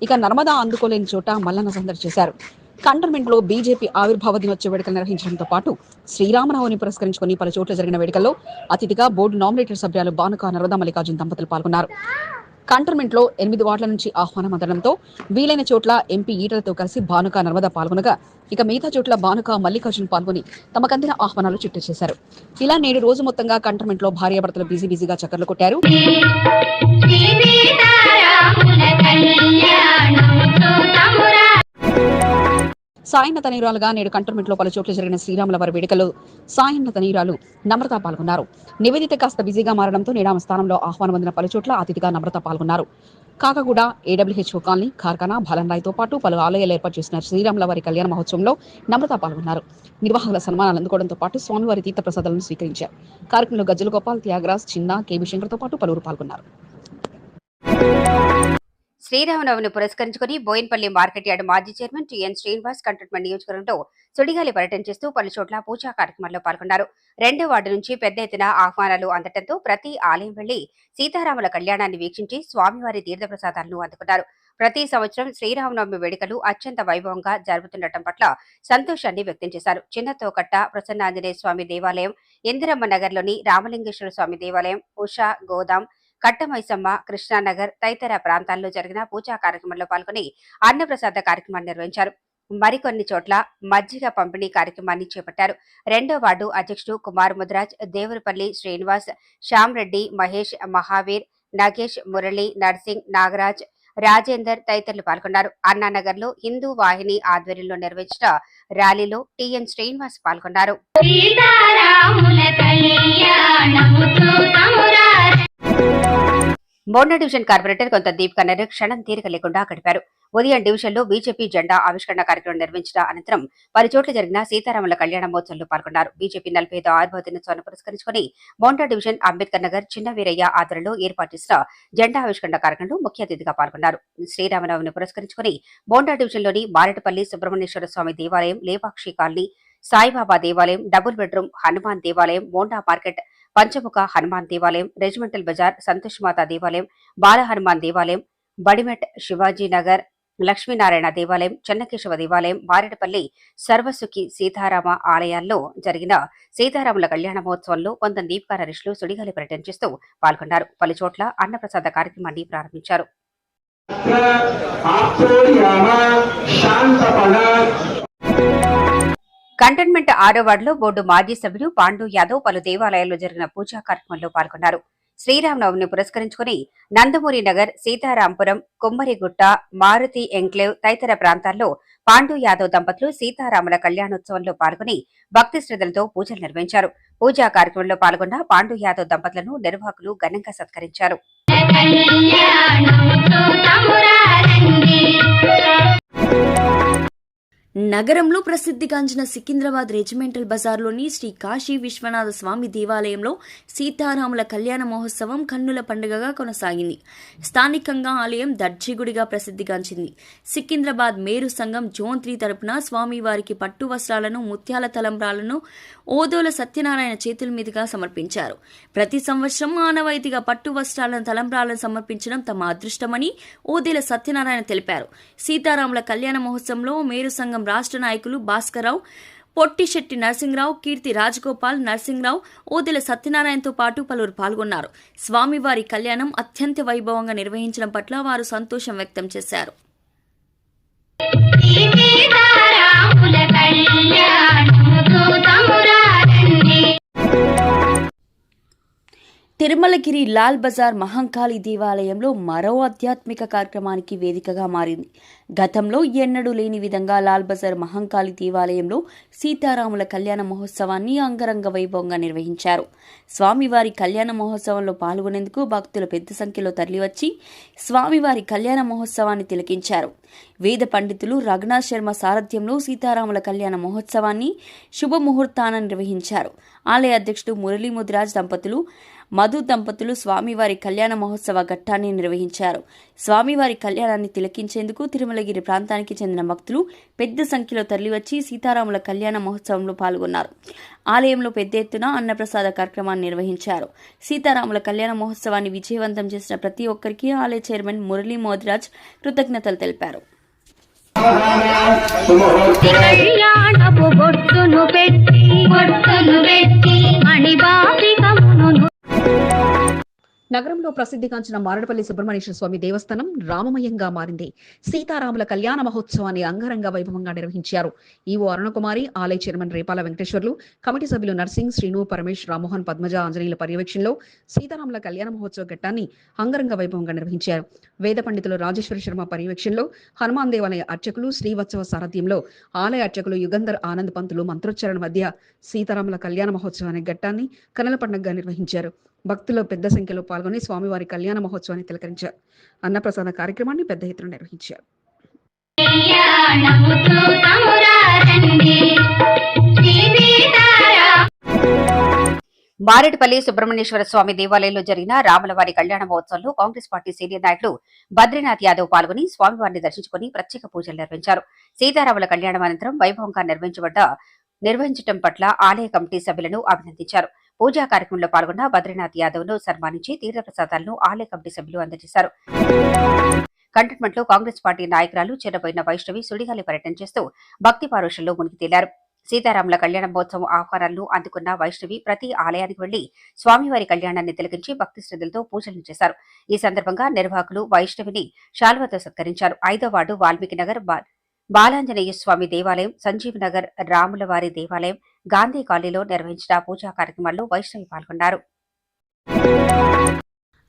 ఇక నర్మదా అందుకోలేని చోట మల్లన్న సందడి చేశారు. కంటోన్మెంట్ లో బీజేపీ ఆవిర్భావ దినోత్సవ వేడుకలు నిర్వహించడంతో పాటు శ్రీరామనవమిని పురస్కరించుకుని పలు చోట్ల జరిగిన వేడుకల్లో అతిథిగా బోర్డు నామినేటెడ్ సభ్యులు భానుక నర్మదా మల్లికార్జున దంపతులు పాల్గొన్నారు. కంటోన్మెంట్ లో 8 వార్డుల నుంచి ఆహ్వానం అందడంతో వీలైన చోట్ల ఎంపీ ఈటలతో కలిసి భానుక నర్మదా పాల్గొనగా ఇక మిగతా చోట్ల భానుక మల్లికార్జున పాల్గొని తమకందిన ఆహ్వానాలు చుట్టూ చేశారు. ఇలా నేడు రోజు మొత్తంగా కంటోన్మెంట్ లో భార్యాభర్తలు బిజీగా చక్కర్లు కొట్టారు. సాయన్న తనయురాలుగా నేడు కంటోన్మెంట్ లో పలు చోట్ల జరిగిన శ్రీరాముల వారి వేడుకల్లో సాయన్న తనయురాలు నమ్రత పాల్గొన్నారు. నివేదిత కాస్త బిజీగా మారడంతో నేడు ఆమె స్థానంలో ఆహ్వానం అందిన పలు చోట్ల అతిథిగా నమ్రత పాల్గొన్నారు. కాకగూడ, ఏడబ్ల్యూహెచ్ఓ కాలనీ, కార్ఖానా, బాలన్రాయ్తో పాటు పలు ఆలయాలు ఏర్పాటు చేసిన శ్రీరాముల వారి కళ్యాణ మహోత్సవంలో నమ్రత పాల్గొన్నారు. నిర్వాహకుల సన్మానాలు అందుకోవడంతో పాటు స్వామివారి తీర్థ ప్రసాదాలను స్వీకరించారు. కార్యక్రమంలో గజ్జల గోపాల్, త్యాగరాజ్, చిన్న, కేబీ శంకర్తో పాటు పలువురు పాల్గొన్నారు. శ్రీరామనవమిని పురస్కరించుకుని బోయినపల్లి మార్కెట్ యార్డు మాజీ చైర్మన్ టిఎన్ శ్రీనివాస్ కంటోన్మెంట్ నియోజకవర్గంలో సుడిగాలి పర్యటన చేస్తూ పలు చోట్ల పూజా కార్యక్రమాల్లో పాల్గొన్నారు. 2వ వార్డు నుంచి పెద్ద ఎత్తున ఆహ్వానాలు అందడంతో ప్రతి ఆలయం వెళ్లి సీతారాముల కళ్యాణాన్ని వీక్షించి స్వామివారి తీర్థప్రసాదాలను అందుకున్నారు. ప్రతి సంవత్సరం శ్రీరామనవమి వేడుకలు అత్యంత వైభవంగా జరుగుతుండటం పట్ల సంతోషాన్ని వ్యక్తం చేశారు. చిన్నతోకట్ట ప్రసన్నాంజనేయ స్వామి దేవాలయం, ఇందిరమ్మ నగర్లోని రామలింగేశ్వర స్వామి దేవాలయం, ఉషా, గోదాం, కట్టమైసమ్మ, కృష్ణానగర్ తదితర ప్రాంతాల్లో జరిగిన పూజా కార్యక్రమంలో పాల్గొని అన్నప్రసాద కార్యక్రమాన్ని నిర్వహించారు. మరికొన్ని చోట్ల మజ్జిగ పంపిణీ కార్యక్రమాన్ని చేపట్టారు. 2వ వార్డు అధ్యక్షుడు కుమార్ ముద్రాజ్, దేవరపల్లి శ్రీనివాస్, శ్యామ్ రెడ్డి, మహేష్, మహావీర్, నగేష్, మురళి, నర్సింగ్, నాగరాజ్, రాజేందర్ తదితరులు పాల్గొన్నారు. అన్నానగర్ లో హిందూ వాహిని ఆధ్వర్యంలో నిర్వహించిన ర్యాలీలో టిఎన్ శ్రీనివాస్ పాల్గొన్నారు. బోండా డివిజన్ కార్పొరేటర్ కొంత దీప్ కన్నర్ క్షణం తీరిక లేకుండా గడిపారు. ఉదయం డివిజన్లో బీజేపీ జెండా ఆవిష్కరణ కార్యక్రమం నిర్వహించిన అనంతరం పలు చోట్ల జరిగిన సీతారాముల కళ్యాణ మహోత్సవంలో పాల్గొన్నారు. బీజేపీ 45వ ఆవిర్భావ దినోత్సవాన్ని పురస్కరించుకుని బోండా డివిజన్ అంబేద్కర్ నగర్ చిన్న వీరయ్య ఆధ్వర్యంలో ఏర్పాటు చేసిన జెండా ఆవిష్కరణ కార్యక్రమంలో ముఖ్య అతిథిగా పాల్గొన్నారు. శ్రీరామనవమిని పురస్కరించుకుని బోండా డివిజన్లోని మారేడుపల్లి సుబ్రహ్మణ్యేశ్వర స్వామి దేవాలయం, లేపాక్షి కాలనీ, సాయిబాబా దేవాలయం, డబుల్ బెడ్రూమ్ హనుమాన్ దేవాలయం, బోండా మార్కెట్, పంచముఖ హనుమాన్ దేవాలయం, రెజిమెంటల్ బజార్, సంతోష్ మాతా దేవాలయం, బాల హనుమాన్ దేవాలయం, బడిమెట్ శివాజీ నగర్, లక్ష్మీనారాయణ దేవాలయం, చెన్నకేశవ దేవాలయం, మారేడుపల్లి సర్వసుఖి సీతారామ ఆలయాల్లో జరిగిన సీతారాముల కళ్యాణ మహోత్సవంలో కొంత దీపికా నరేష్లు సుడిగాలి పర్యటన చేస్తూ పాల్గొన్నారు. పలు చోట్ల అన్నప్రసాద కార్యక్రమాన్ని ప్రారంభించారు. కంటోన్మెంట్ 6వ వార్డులో బోర్డు మాజీ సభ్యుడు పాండు యాదవ్ పలు దేవాలయాల్లో జరిగిన పూజా కార్యక్రమంలో పాల్గొన్నారు. శ్రీరామనవమిని పురస్కరించుకుని నందమూరి నగర్, సీతారాంపురం, కుమ్మరిగుట్ట, మారుతి ఎంక్లేవ్ తదితర ప్రాంతాల్లో పాండు యాదవ్ దంపతులు సీతారాముల కళ్యాణోత్సవంలో పాల్గొని భక్తి శ్రద్ధలతో పూజలు నిర్వహించారు. పూజా కార్యక్రమంలో పాల్గొన్న పాండు యాదవ్ దంపతులను నిర్వాహకులు ఘనంగా సత్కరించారు. నగరంలో ప్రసిద్ధిగాంచిన సికింద్రాబాద్ రెజిమెంటల్ బజార్లోని శ్రీ కాశీ విశ్వనాథ స్వామి దేవాలయంలో సీతారాముల కళ్యాణ మహోత్సవం కన్నుల పండుగగా కొనసాగింది. స్థానికంగా ఆలయం దర్జీగుడిగా ప్రసిద్ధిగాంచింది. సికింద్రాబాద్ మేరు సంఘం జోన్ 3 తరపున స్వామివారికి పట్టు వస్త్రాలను, ముత్యాల తలంబ్రాలను ఓదోల సత్యనారాయణ చేతుల మీదుగా సమర్పించారు. ప్రతి సంవత్సరం ఆనవాయితీగా పట్టు వస్త్రాలను, తలంబ్రాలను సమర్పించడం తమ అదృష్టమని ఓదేల సత్యనారాయణ తెలిపారు. సీతారాముల కళ్యాణ మహోత్సవంలో మేరు సంఘం రాష్ట్ర నాయకులు భాస్కర్రావు, పొట్టిశెట్టి నరసింహరావు, కీర్తి రాజగోపాల్, నరసింహరావు, ఓదెల సత్యనారాయణతో పాటు పలువురు పాల్గొన్నారు. స్వామివారి కళ్యాణం అత్యంత వైభవంగా నిర్వహించడం పట్ల వారు సంతోషం వ్యక్తం చేశారు. తిరుమలగిరి లాల్ బజార్ మహంకాళి దేవాలయంలో మరో ఆధ్యాత్మిక కార్యక్రమానికి వేదికగా మారింది. గతంలో ఎన్నడూ లేని విధంగా లాల్ బజార్ మహంకాళి దేవాలయంలో సీతారాముల కళ్యాణ మహోత్సవాన్ని అంగరంగ వైభవంగా నిర్వహించారు. స్వామివారి కళ్యాణ మహోత్సవంలో పాల్గొనేందుకు భక్తులు పెద్ద సంఖ్యలో తరలివచ్చి స్వామివారి కళ్యాణ మహోత్సవాన్ని తిలకించారు. వేద పండితులు రఘునాథ్ శర్మ సారథ్యంలో సీతారాముల కళ్యాణ మహోత్సవాన్ని శుభముహూర్తాన నిర్వహించారు. ఆలయ అధ్యక్షుడు మురళీ ముదిరాజ్ దంపతులు, మధు దంపతులు స్వామివారి కళ్యాణ మహోత్సవ ఘట్టాన్ని నిర్వహించారు. స్వామివారి కళ్యాణాన్ని తిలకించేందుకు తిరుమలగిరి ప్రాంతానికి చెందిన భక్తులు పెద్ద సంఖ్యలో తరలివచ్చి సీతారాముల కళ్యాణ మహోత్సవంలో పాల్గొన్నారు. ఆలయంలో పెద్ద ఎత్తున అన్నప్రసాద కార్యక్రమాన్ని నిర్వహించారు. సీతారాముల కళ్యాణ మహోత్సవాన్ని విజయవంతం చేసిన ప్రతి ఒక్కరికి ఆలయ చైర్మన్ మురళీ మోదిరాజ్ కృతజ్ఞతలు తెలిపారు. నగరంలో ప్రసిద్ధిగాంచిన మారేడుపల్లి సుబ్రహ్మణ్యేశ్వర స్వామి దేవస్థానం రామమయంగా మారింది. సీతారాముల కళ్యాణ మహోత్సవాన్ని అంగరంగ వైభవంగా నిర్వహించారు. ఈవో అరుణకుమారి, ఆలయ చైర్మన్ రేపాల వెంకటేశ్వర్లు, కమిటీ సభ్యులు నర్సింగ్, శ్రీను, పరమేష్, రామ్మోహన్, పద్మజ, ఆంజనేయుల పర్యవేక్షణలో సీతారాముల కళ్యాణ మహోత్సవ ఘట్టాన్ని అంగరంగ వైభవంగా నిర్వహించారు. వేద పండితులు రాజేశ్వర శర్మ పర్యవేక్షణలో హనుమాన్ దేవాలయ అర్చకులు శ్రీవత్సవ సారథ్యంలో ఆలయ అర్చకులు యుగంధర్ ఆనంద్ పంతులు మంత్రోచ్చరణ మధ్య సీతారాముల కళ్యాణ మహోత్సవాన్ని ఘట్టాన్ని కనుల పండుగగా నిర్వహించారు. భక్తులు పెద్ద సంఖ్యలో పాల్గొని స్వామివారి కళ్యాణ మహోత్సవాన్ని తిలకరించారు. అన్నప్రసాద కార్యక్రమాన్ని పెద్ద ఎత్తున నిర్వహించారు. మారేడుపల్లి సుబ్రహ్మణ్యేశ్వర స్వామి దేవాలయంలో జరిగిన రాములవారి కళ్యాణ మహోత్సవంలో కాంగ్రెస్ పార్టీ సీనియర్ నాయకులు బద్రీనాథ్ యాదవ్ పాల్గొని స్వామివారిని దర్శించుకుని ప్రత్యేక పూజలు నిర్వహించారు. సీతారాముల కళ్యాణం అనంతరం వైభవంగా నిర్వహించడం పట్ల ఆలయ కమిటీ సభ్యులను అభినందించారు. పూజా కార్యక్రమంలో పాల్గొన్న బద్రీనాథ్ యాదవ్ ను సన్మానించి తీర్థప్రసాదాలను ఆలయ కమిటీ సభ్యులు అందజేశారు. కంటోన్మెంట్ లో కాంగ్రెస్ పార్టీ నాయకురాలు చెన్నబోయిన వైష్ణవి సుడిగాలి పర్యటన చేస్తూ భక్తి పారోషంలో మునిగి తేలారు. సీతారాముల కళ్యాణ మహోత్సవం ఆహ్వానాలను అందుకున్న వైష్ణవి ప్రతి ఆలయానికి వెళ్లి స్వామివారి కళ్యాణాన్ని తిలకించి భక్తి శ్రద్ధలతో పూజలు చేశారు. ఈ సందర్భంగా నిర్వాహకులు వైష్ణవిని శాల్వతో సత్కరించారు. 5వ వార్డు వాల్మీకి నగర్ బాలాంజనేయ స్వామి దేవాలయం, సంజీవ్ నగర్ రాములవారి దేవాలయం, గాంధీ కాలనీలో నిర్వహించిన పూజా కార్యక్రమాల్లో వైష్ణవి పాల్గొన్నారు.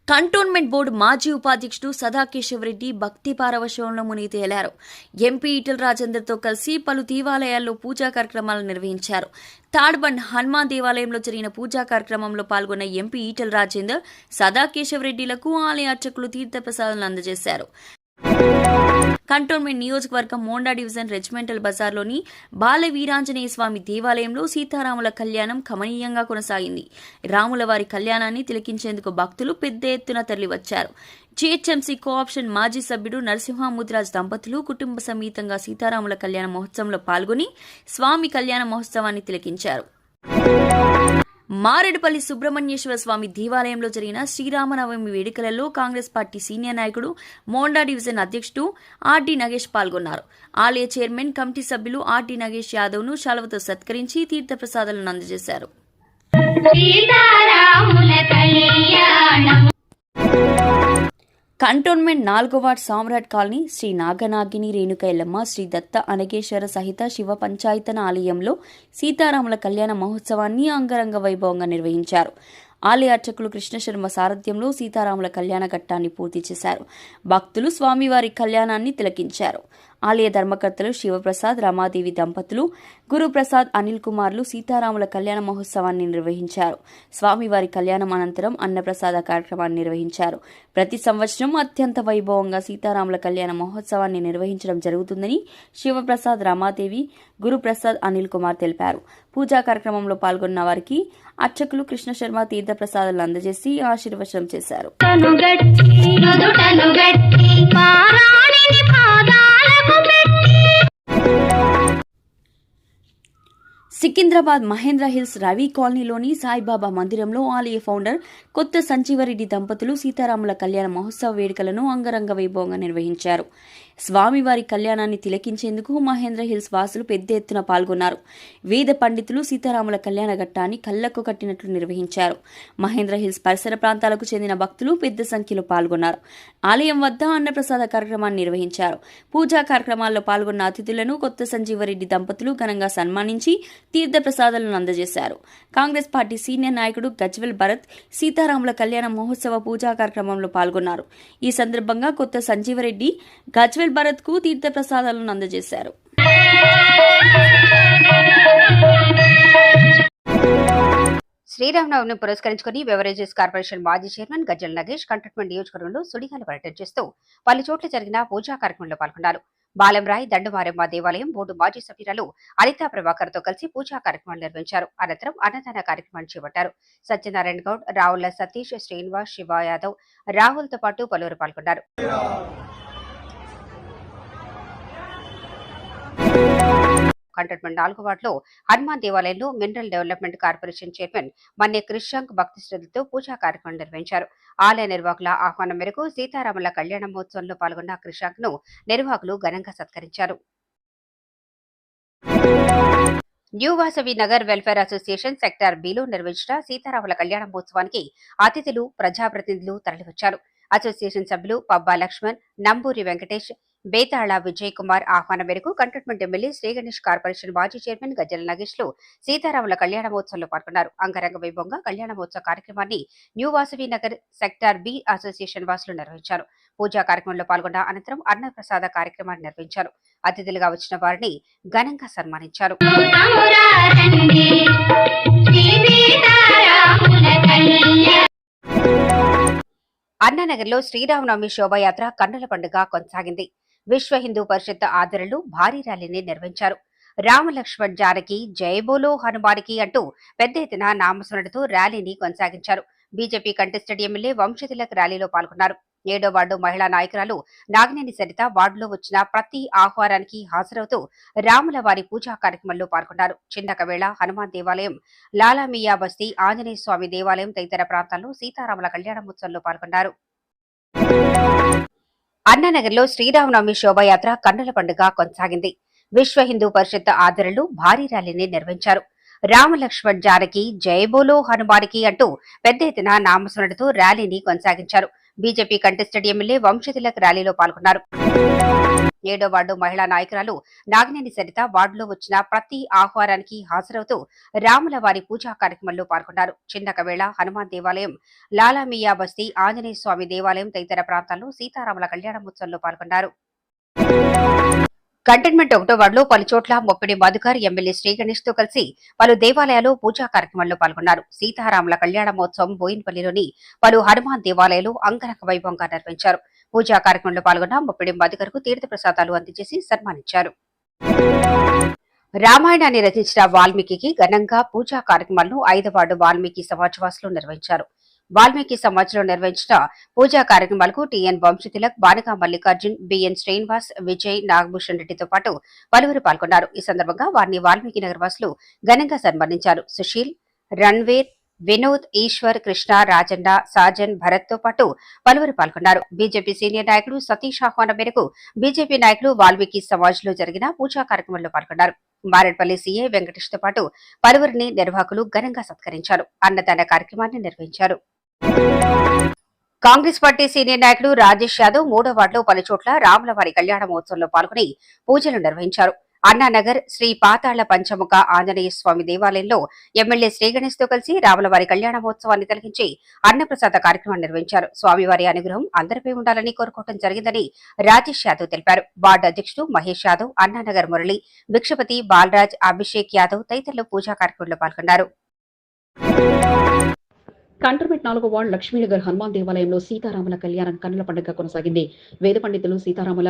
కంటోన్మెంట్ బోర్డు మాజీ ఉపాధ్యక్షుడు సదాకేశవ్ రెడ్డి భక్తి పారవశ్యంలో మునిగి తేలారు. ఎంపీ ఈటెల రాజేందర్తో కలిసి పలు దేవాలయాల్లో పూజా కార్యక్రమాలు నిర్వహించారు. తాడ్బండ్ హనుమాన్ దేవాలయంలో జరిగిన పూజా కార్యక్రమంలో పాల్గొన్న ఎంపీ ఈటెల రాజేందర్ సదాకేశవ్ రెడ్డిలకు ఆలయ అర్చకులు తీర్థప్రసాదాలను అందజేశారు. కంటోన్మెంట్ నియోజకవర్గం మోండా డివిజన్ రెజిమెంటల్ బజార్లోని బాల వీరాంజనేయ స్వామి దేవాలయంలో సీతారాముల కళ్యాణం కమనీయంగా కొనసాగింది. రాముల వారి కళ్యాణాన్ని తిలకించేందుకు భక్తులు పెద్ద ఎత్తున తరలివచ్చారు. జీహెచ్ఎంసీ కోఆప్షన్ మాజీ సభ్యుడు నరసింహముద్రాజ్ దంపతులు కుటుంబ సమేతంగా సీతారాముల కళ్యాణ మహోత్సవంలో పాల్గొని స్వామి కళ్యాణ మహోత్సవాన్ని తిలకించారు. మారేడుపల్లి సుబ్రహ్మణ్యేశ్వర స్వామి దేవాలయంలో జరిగిన శ్రీరామనవమి వేడుకలలో కాంగ్రెస్ పార్టీ సీనియర్ నాయకుడు మోండా డివిజన్ అధ్యక్షుడు ఆర్డి నగేష్ పాల్గొన్నారు. ఆలయ చైర్మన్ కమిటీ సభ్యులు ఆర్డి నగేష్ యాదవ్ ను శాలువతో సత్కరించి తీర్థప్రసాదాలను అందజేశారు. కంటోన్మెంట్ 4వ వార్డ్ సామ్రాట్ కాలనీ శ్రీ నాగనాగిని రేణుక ఎల్లమ్మ శ్రీ దత్త అనగేశ్వర సహిత శివ పంచాయతన ఆలయంలో సీతారాముల కళ్యాణ మహోత్సవాన్ని అంగరంగ వైభవంగా నిర్వహించారు. ఆలయ అర్చకులు కృష్ణశర్మ సారథ్యంలో సీతారాముల కళ్యాణ ఘట్టాన్ని పూర్తి చేశారు. భక్తులు స్వామివారి కళ్యాణాన్ని తిలకించారు. ఆలయ ధర్మకర్తలు శివప్రసాద్ రమాదేవి దంపతులు గురుప్రసాద్ అనిల్ కుమార్లు సీతారాముల కళ్యాణ మహోత్సవాన్ని నిర్వహించారు. స్వామివారి కళ్యాణం అనంతరం అన్నప్రసాద కార్యక్రమాన్ని నిర్వహించారు. ప్రతి సంవత్సరం అత్యంత వైభవంగా సీతారాముల కళ్యాణ మహోత్సవాన్ని నిర్వహించడం జరుగుతుందని శివప్రసాద్ రమాదేవి గురుప్రసాద్ అనిల్ కుమార్ తెలిపారు. పూజా కార్యక్రమంలో పాల్గొన్న వారికి అర్చకులు కృష్ణశర్మ తీర్థప్రసాదాలు అందజేసి ఆశీర్వచనం చేశారు. సికింద్రాబాద్ మహేంద్ర హిల్స్ రవి కాలనీలోని సాయిబాబా మందిరంలో ఆలయ ఫౌండర్ కొత్త సంజీవరెడ్డి దంపతులు సీతారాముల కళ్యాణ మహోత్సవ వేడుకలను అంగరంగ వైభవంగా నిర్వహించారు. స్వామివారి కళ్యాణాన్ని తిలకించేందుకు మహేంద్ర హిల్స్ వాసులు పెద్ద ఎత్తున పాల్గొన్నారు. వేద పండితులు సీతారాముల కళ్యాణ ఘట్టాన్ని కళ్లకు కట్టినట్లు నిర్వహించారు. మహేంద్ర హిల్స్ పరిసర ప్రాంతాలకు చెందిన భక్తులు పెద్ద సంఖ్యలో పాల్గొన్నారు. ఆలయం వద్ద అన్నప్రసాద కార్యక్రమాన్ని నిర్వహించారు. పూజా కార్యక్రమాల్లో పాల్గొన్న అతిథులను కొత్త సంజీవరెడ్డి దంపతులు ఘనంగా సన్మానించి తీర్థప్రసాదాలను అందజేశారు. కాంగ్రెస్ పార్టీ సీనియర్ నాయకుడు గజ్వెల్ భరత్ సీతారాముల కళ్యాణ మహోత్సవ పూజా కార్యక్రమంలో పాల్గొన్నారు. ఈ సందర్భంగా కొత్త సంజీవరెడ్డి గజ్వెల్ భరత్ కు తీర్థప్రసాదాలను అందజేశారు. శ్రీరామనవమిని పురస్కరించుకుని బెవరేజెస్ కార్పొరేషన్ మాజీ చైర్మన్ గజ్జల నగేష్ కంటోన్మెంట్ నియోజకవర్గంలో సుడిగాలి పర్యటన చేస్తూ పలు చోట్ల జరిగిన పూజా కార్యక్రమంలో పాల్గొన్నారు. బాలంరాయ్ దండుమారెమ్మ దేవాలయం బోర్డు మాజీ సభ్యురాలు అనితా ప్రభాకర్ తో కలిసి పూజా కార్యక్రమాలు నిర్వహించారు. అనంతరం అన్నదాన కార్యక్రమాన్ని చేపట్టారు. సత్యనారాయణ గౌడ్, రావుల సతీష్, శ్రీనివాస్, శివ యాదవ్, రాహుల్ తో పాటు పలువురు పాల్గొన్నారు. కంటోన్మెంట్ 4వ వార్డులో హనుమాన్ దేవాలయంలో మినరల్ డెవలప్మెంట్ కార్పొరేషన్ చైర్మన్ మన్య క్రిషంక్ భక్తి శ్రద్ధతో పూజా కార్యక్రమం నిర్వహించారు. ఆలయ నిర్వాహకుల ఆహ్వానం మేరకు సీతారాముల కళ్యాణ మహోత్సవంలో పాల్గొన్న క్రిషంక్ ను నిర్వాహకులు ఘనంగా సత్కరించారు. New Vasavi Nagar welfare association sector below నిర్వహించిన సీతారాముల కళ్యాణ మహోత్సవానికి అతిథులు, ప్రజాప్రతినిధులు తరలివచ్చారు. అసోసియేషన్ సభ్యులు పబ్బా లక్ష్మణ్, నంబూరి వెంకటేష్, బేతాళ విజయ్ కుమార్ ఆహ్వానం మేరకు cantonment MLA Shri Ganesh corporation మాజీ చైర్మన్ గజ్జల నగేష్ లు సీతారాముల కళ్యాణ మహోత్సవంలో పాల్గొన్నారు. అంగరంగ వైభవంగా కళ్యాణ మహోత్సవ కార్యక్రమాన్ని new Vasavi Nagar sector B association వాసులు నిర్వహించారు. పూజా కార్యక్రమంలో పాల్గొన్న అనంతరం అన్నప్రసాద కార్యక్రమాన్ని నిర్వహించారు. అతిథులుగా వచ్చిన వారిని ఘనంగా సన్మానించారు. అన్నానగర్లో శ్రీరామనవమి శోభాయాత్ర కన్నుల పండుగ కొనసాగింది. విశ్వ హిందూ పరిషత్ ఆధ్వర్యంలో భారీ ర్యాలీని నిర్వహించారు. రామలక్ష్మణ్ జానకి జయబోలో హనుమానికి అంటూ పెద్ద ఎత్తున నామస్మరణతో ర్యాలీని కొనసాగించారు. బీజేపీ కంటెస్టెడ్ ఎమ్మెల్యే వంశతిలక్ ర్యాలీలో పాల్గొన్నారు. 7వ వార్డు మహిళా నాయకురాలు నాగినేని సరిత వార్డులో వచ్చిన ప్రతి ఆహ్వానానికి హాజరవుతూ రాముల వారి పూజా కార్యక్రమంలో పాల్గొన్నారు. చిన్నకవేళ హనుమాన్ దేవాలయం, లాలామియా బస్తీ, ఆంజనేయ స్వామి దేవాలయం తదితర ప్రాంతాల్లో సీతారాముల కళ్యాణోత్సవంలో పాల్గొన్నారు. అన్నానగర్లో శ్రీరామనవమి శోభాయాత్ర కన్నుల పండుగ కొనసాగింది. విశ్వ హిందూ పరిషత్ ఆధ్వర్యంలో భారీ ర్యాలీని నిర్వహించారు. రామలక్ష్మణ్ జానకి జయబోలో హనుమానికి అంటూ పెద్ద ఎత్తున నామస్మరణతో ర్యాలీని కొనసాగించారు. బీజేపీ కంటెస్టెడ్ ఎమ్మెల్యే వంశతిలక్ ర్యాలీలో పాల్గొన్నారు. 7వ వార్డు మహిళా నాయకురాలు నాగినేని సరిత వార్డులో వచ్చిన ప్రతి ఆహ్వానానికి హాజరవుతూ రాముల వారి పూజా కార్యక్రమంలో పాల్గొన్నారు. చిన్నకవేళ హనుమాన్ దేవాలయం, లాలామియా బస్తీ, ఆంజనేయ స్వామి దేవాలయం తదితర ప్రాంతాల్లో సీతారాముల కళ్యాణోత్సవంలో పాల్గొన్నారు. కంటైన్మెంట్ 1వ వార్డులో పలు చోట్ల మొప్పిడి మధుకర్, ఎమ్మెల్యే శ్రీ గణేష్ తో కలిసి పలు దేవాలయాలు పూజా కార్యక్రమాల్లో పాల్గొన్నారు. సీతారాముల కళ్యాణ మహోత్సవం బోయిన్పల్లిలోని పలు హనుమాన్ దేవాలయాలు అంగరంగ వైభవంగా నిర్వహించారు. పూజా కార్యక్రమంలో పాల్గొన్న మొప్పిడి మధుకర్ కు తీర్థ ప్రసాదాలు అందజేసి సన్మానించారు. రామాయణాన్ని రచించిన వాల్మీకి ఘనంగా పూజా కార్యక్రమాలను 5వ వార్డు వాల్మీకి సమాజవాసులు నిర్వహించారు. వాల్మీకి సమాజంలో నిర్వహించిన పూజా కార్యక్రమాలకు టీఎన్ వంశతిలక్, బానికా మల్లికార్జున్, బిఎన్ శ్రీనివాస్, విజయ్, నాగభూషణ్ రెడ్డితో పాటు పలువురు పాల్గొన్నారు. ఈ సందర్భంగా వారిని వాల్మీకి నగర వాసులు ఘనంగా సన్మానించారు. సుశీల్, రణ్వీర్, వినోద్, ఈశ్వర్, కృష్ణ, రాజన్న, సాజన్, భరత్ తో పాటు పలువురు పాల్గొన్నారు. బీజేపీ సీనియర్ నాయకుడు సతీష్ ఆహ్వానం మేరకు బీజేపీ నాయకులు వాల్మీకి సమాజ్ లో జరిగిన పూజా కార్యక్రమంలో పాల్గొన్నారు. మారేడ్పల్లి సీఏ వెంకటేష్ తో పాటు పలువురిని నిర్వాహకులు ఘనంగా సత్కరించారు. అన్నదాన కార్యక్రమాన్ని నిర్వహించారు. కాంగ్రెస్ పార్టీ సీనియర్ నాయకుడు రాజేష్ యాదవ్ 3వ వార్డులో పలు చోట్ల రాముల వారి కళ్యాణ మహోత్సవంలో పాల్గొని పూజలు నిర్వహించారు. అన్నానగర్ శ్రీ పాతాళ పంచముఖ ఆంజనేయ స్వామి దేవాలయంలో ఎమ్మెల్యే శ్రీ గణేష్ తో కలిసి రాముల వారి కళ్యాణ మహోత్సవాన్ని తిలకించి అన్నప్రసాద కార్యక్రమాన్ని నిర్వహించారు. స్వామివారి అనుగ్రహం అందరిపై ఉండాలని కోరుకోవడం జరిగిందని రాజేష్ యాదవ్ తెలిపారు. వార్డు అధ్యక్షుడు మహేష్ యాదవ్, అన్నానగర్ మురళి, భిక్షపతి, బాలరాజ్, అభిషేక్ యాదవ్ తదితరులు పూజా కార్యక్రమంలో పాల్గొన్నారు. కంటోన్మెంట్ 4వ వార్డు లక్ష్మీనగర్ హనుమాన్ దేవాలయంలో సీతారాముల కళ్యాణం కన్నుల పండుగ కొనసాగింది. వేద పండితులు సీతారాముల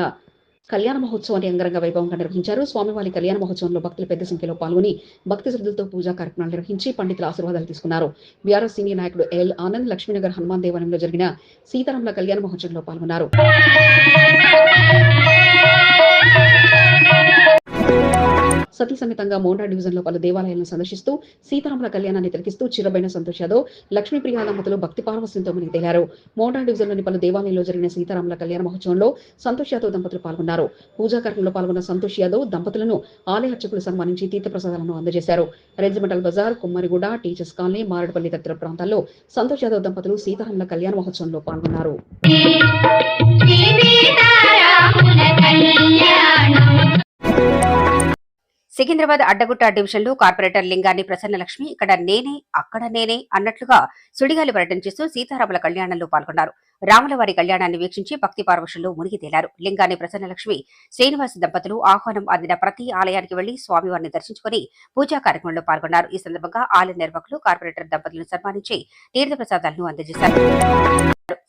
కళ్యాణ మహోత్సవాన్ని అంగరంగ వైభవంగా నిర్వహించారు. స్వామివారి కళ్యాణ మహోత్సవంలో భక్తులు పెద్ద సంఖ్యలో పాల్గొని భక్తి శ్రద్ధలతో పూజా కార్యక్రమాలు నిర్వహించి పండితుల ఆశీర్వాదాలు తీసుకున్నారు. బీఆర్ఎస్ సీనియర్ నాయకుడు ఎల్ ఆనంద్ లక్ష్మీనగర్ హనుమాన్ దేవాలయంలో జరిగిన సీతారాముల కళ్యాణ మహోత్సవంలో పాల్గొన్నారు. సతీ సమేతంగా మోండా డివిజన్ లో పలు దేవాలయాలను సందర్శిస్తూ సీతారాముల కళ్యాణాన్ని తిలకిస్తూ చిరబైన సంతోష్ యాదవ్, లక్ష్మీప్రియ దంపతులు భక్తి పార్వస్యంతో మునిగి తేలారు. మోండా డివిజన్ లోని పలు దేవాలయాల్లో జరిగిన సీతారాముల కళ్యాణ మహోత్సవంలో సంతోష్ యాదవ్ దంపతులు పాల్గొన్నారు. పూజా కార్యక్రమంలో పాల్గొన్న సంతోష్ యాదవ్ దంపతులను ఆలయ అర్చకులు సన్మానించి తీర్థ ప్రసాదాలను అందజేశారు. Regimental Bazar, Kummariguda, Teachers Colony, Marredpally తదితర ప్రాంతాల్లో సంతోష్ యాదవ్ దంపతులు సీతారాముల కళ్యాణ మహోత్సవంలో పాల్గొన్నారు. సికింద్రాబాద్ అడ్డగుట్ట డివిజన్లో కార్పొరేటర్ లింగాన్ని ప్రసన్నలక్ష్మి ఇక్కడ నేనే అక్కడ నేనే అన్నట్లుగా సుడిగాలి పర్యటన చేస్తూ సీతారాముల కళ్యాణంలో పాల్గొన్నారు. రాములవారి కళ్యాణాన్ని వీక్షించి భక్తి పార్వశంలో మునిగి తేలారు. లింగాన్ని ప్రసన్నలక్ష్మి, శ్రీనివాస్ దంపతులు ఆహ్వానం అందిన ప్రతి ఆలయానికి వెళ్లి స్వామివారిని దర్శించుకుని పూజా కార్యక్రమంలో పాల్గొన్నారు. ఈ సందర్భంగా ఆలయ నిర్వాహకులు కార్పొరేటర్ దంపతులను సన్మానించి తీర్థ ప్రసాదాలను అందజేశారు.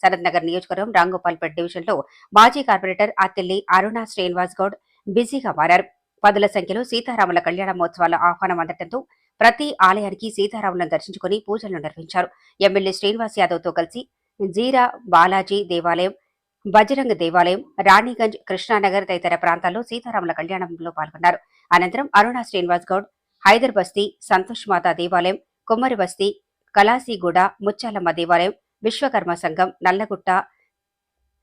సనత్ నగర్ నియోజకవర్గం రాంగోపాల్పేట్ డివిజన్ లో మాజీ కార్పొరేటర్ అత్తెల్లి అరుణ శ్రీనివాస్ గౌడ్ బిజీగా మారారు. పదుల సంఖ్యలో సీతారాముల కళ్యాణ మహోత్సవాల ఆహ్వానం అందడంతో ప్రతి ఆలయానికి సీతారాములను దర్శించుకుని పూజలు నిర్వహించారు. ఎమ్మెల్యే శ్రీనివాస్ యాదవ్ తో కలిసి జీరా బాలాజీ దేవాలయం, బజరంగ దేవాలయం, రాణిగంజ్, కృష్ణానగర్ తదితర ప్రాంతాల్లో సీతారాముల కళ్యాణంలో పాల్గొన్నారు. అనంతరం అరుణ శ్రీనివాస్ గౌడ్ హైదర్ బస్తీ, సంతోష్ మాతా దేవాలయం, కుమ్మరి బస్తీ, కలాసీగూడ, ముచ్చాలమ్మ దేవాలయం, విశ్వకర్మ సంఘం, నల్లగుట్ట,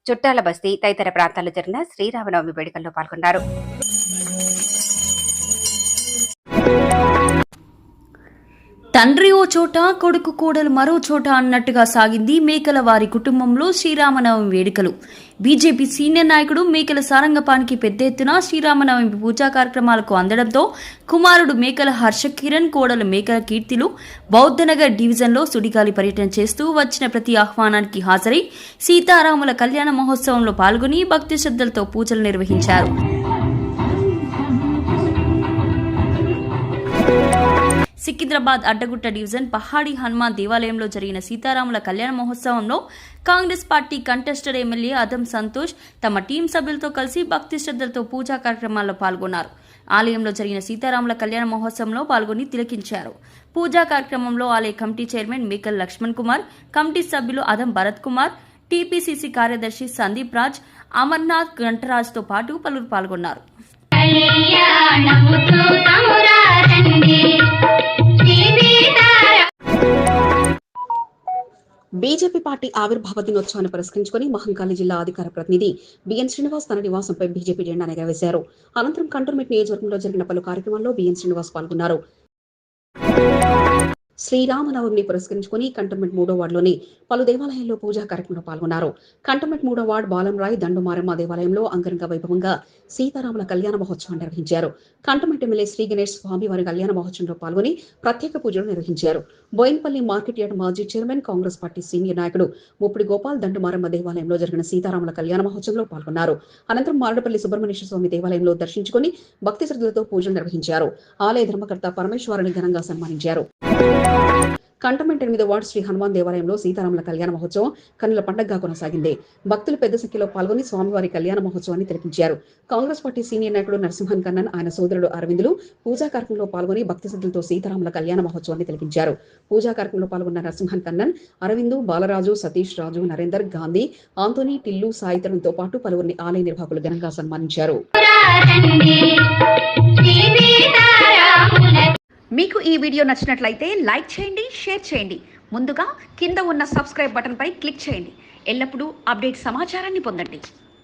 చుట్టాల బస్తీ తదితర ప్రాంతాల్లో జరిగిన శ్రీరామనవమి వేడుకల్లో పాల్గొన్నారు. తండ్రి ఓ చోట, కొడుకు కోడలు మరో చోట అన్నట్టుగా సాగింది మేకల వారి కుటుంబంలో శ్రీరామనవమి వేడుకలు. బీజేపీ సీనియర్ నాయకుడు మేకల సారంగపానికి పెద్ద ఎత్తున శ్రీరామనవమి పూజా కార్యక్రమాలకు అందడంతో కుమారుడు మేకల హర్షకిరణ్, కోడలు మేకల కీర్తిలు బౌద్ధనగర్ డివిజన్లో సుడిగాలి పర్యటన చేస్తూ వచ్చిన ప్రతి ఆహ్వానానికి హాజరై సీతారాముల కళ్యాణ మహోత్సవంలో పాల్గొని భక్తి శ్రద్ధలతో పూజలు నిర్వహించారు. సికింద్రాబాద్ అడ్డగుట్ట డివిజన్ పహాడి హనుమాన్ దేవాలయంలో జరిగిన సీతారాముల కళ్యాణ మహోత్సవంలో Congress party contested MLA Adam Santosh తమ టీం సభ్యులతో కలిసి భక్తి శ్రద్ధలతో పూజా కార్యక్రమాల్లో పాల్గొన్నారు. ఆలయంలో జరిగిన సీతారాముల కళ్యాణ మహోత్సవంలో పాల్గొని తిలకించారు. పూజా కార్యక్రమంలో ఆలయ committee chairman Mekal Laxman Kumar, committee సభ్యులు అదం భరత్ కుమార్, టీపీసీసీ కార్యదర్శి సందీప్ రాజ్, అమర్నాథ్ గంటరాజ్ తో పాటు పలువురు పాల్గొన్నారు. బీజేపీ పార్టీ ఆవిర్భావ దినోత్సవాన్ని పురస్కరించుకుని మహంకాళి జిల్లా అధికార ప్రతినిధి బిఎన్ శ్రీనివాస్ తన నివాసంపై బీజేపీ జెండా ఎగరవేశారు. అనంతరం కంటోన్మెంట్ నియోజకవర్గంలో జరిగిన పలు కార్యక్రమాల్లో బిఎన్ శ్రీనివాస్ పాల్గొన్నారు. శ్రీరామనవమిని పురస్కరించుకుని కంటోన్మెంట్ 3వ వార్డులోని పలు దేవాలయాల్లో పూజా కార్యక్రమంలో పాల్గొన్నారు. కంటోన్మెంట్ 3వ వార్డు బాలంరాయ్ దండుమారమ్మ దేవాలయంలో అంగరంగ వైభవంగా సీతారాముల కళ్యాణ మహోత్సవం నిర్వహించారు. కంటోన్మెంట్ ఎమ్మెల్యే శ్రీ గణేష్ స్వామి వారి కళ్యాణ మహోత్సవంలో పాల్గొని ప్రత్యేక పూజలు నిర్వహించారు. బోయిన్పల్లి మార్కెట్ యార్డ్ మాజీ చైర్మన్ కాంగ్రెస్ పార్టీ సీనియర్ నాయకుడు ముప్పిడి గోపాల్ దండుమారమ్మ దేవాలయంలో జరిగిన సీతారాముల కళ్యాణ మహోత్సవంలో పాల్గొన్నారు. అనంతరం మారడపల్లి సుబ్రహ్మణ్యేశ్వర స్వామి దేవాలయంలో దర్శించుకుని భక్తి శ్రద్ధలతో పూజలు నిర్వహించారు. ఆలయ ధర్మకర్త పరమేశ్వరుని ఘనంగా సన్మానించారు. కంటోన్మెంట్ 8వ వార్డు శ్రీ హనుమాన్ దేవాలయంలో సీతారాముల కళ్యాణ మహోత్సవం కన్నుల పండగగా కొనసాగింది. భక్తులు పెద్ద సంఖ్యలో పాల్గొని స్వామివారి కళ్యాణ మహోత్సవాన్ని తిలకించారు. కాంగ్రెస్ పార్టీ సీనియర్ నాయకుడు నరసింహన్ కన్నన్, ఆయన సోదరుడు అరవిందులు పూజా కార్యక్రమంలో పాల్గొని భక్తి శ్రద్ధలతో సీతారాముల కళ్యాణ మహోత్సవాన్ని తిలకించారు. పూజా కార్యక్రమంలో పాల్గొన్న నరసింహన్ కన్నన్, అరవిందు, బాలరాజు, సతీష్ రాజు, నరేందర్, గాంధీ, ఆంటోనీ, టిల్లు, సాయితరంతో పాటు పలువురిని ఆలయ నిర్వాహకులు ఘనంగా సన్మానించారు. మీకు ఈ వీడియో నచ్చినట్లయితే లైక్ చేయండి, షేర్ చేయండి. ముందుగా కింద ఉన్న సబ్స్క్రైబ్ బటన్పై క్లిక్ చేయండి. ఎల్లప్పుడూ అప్డేట్ సమాచారాన్ని పొందండి.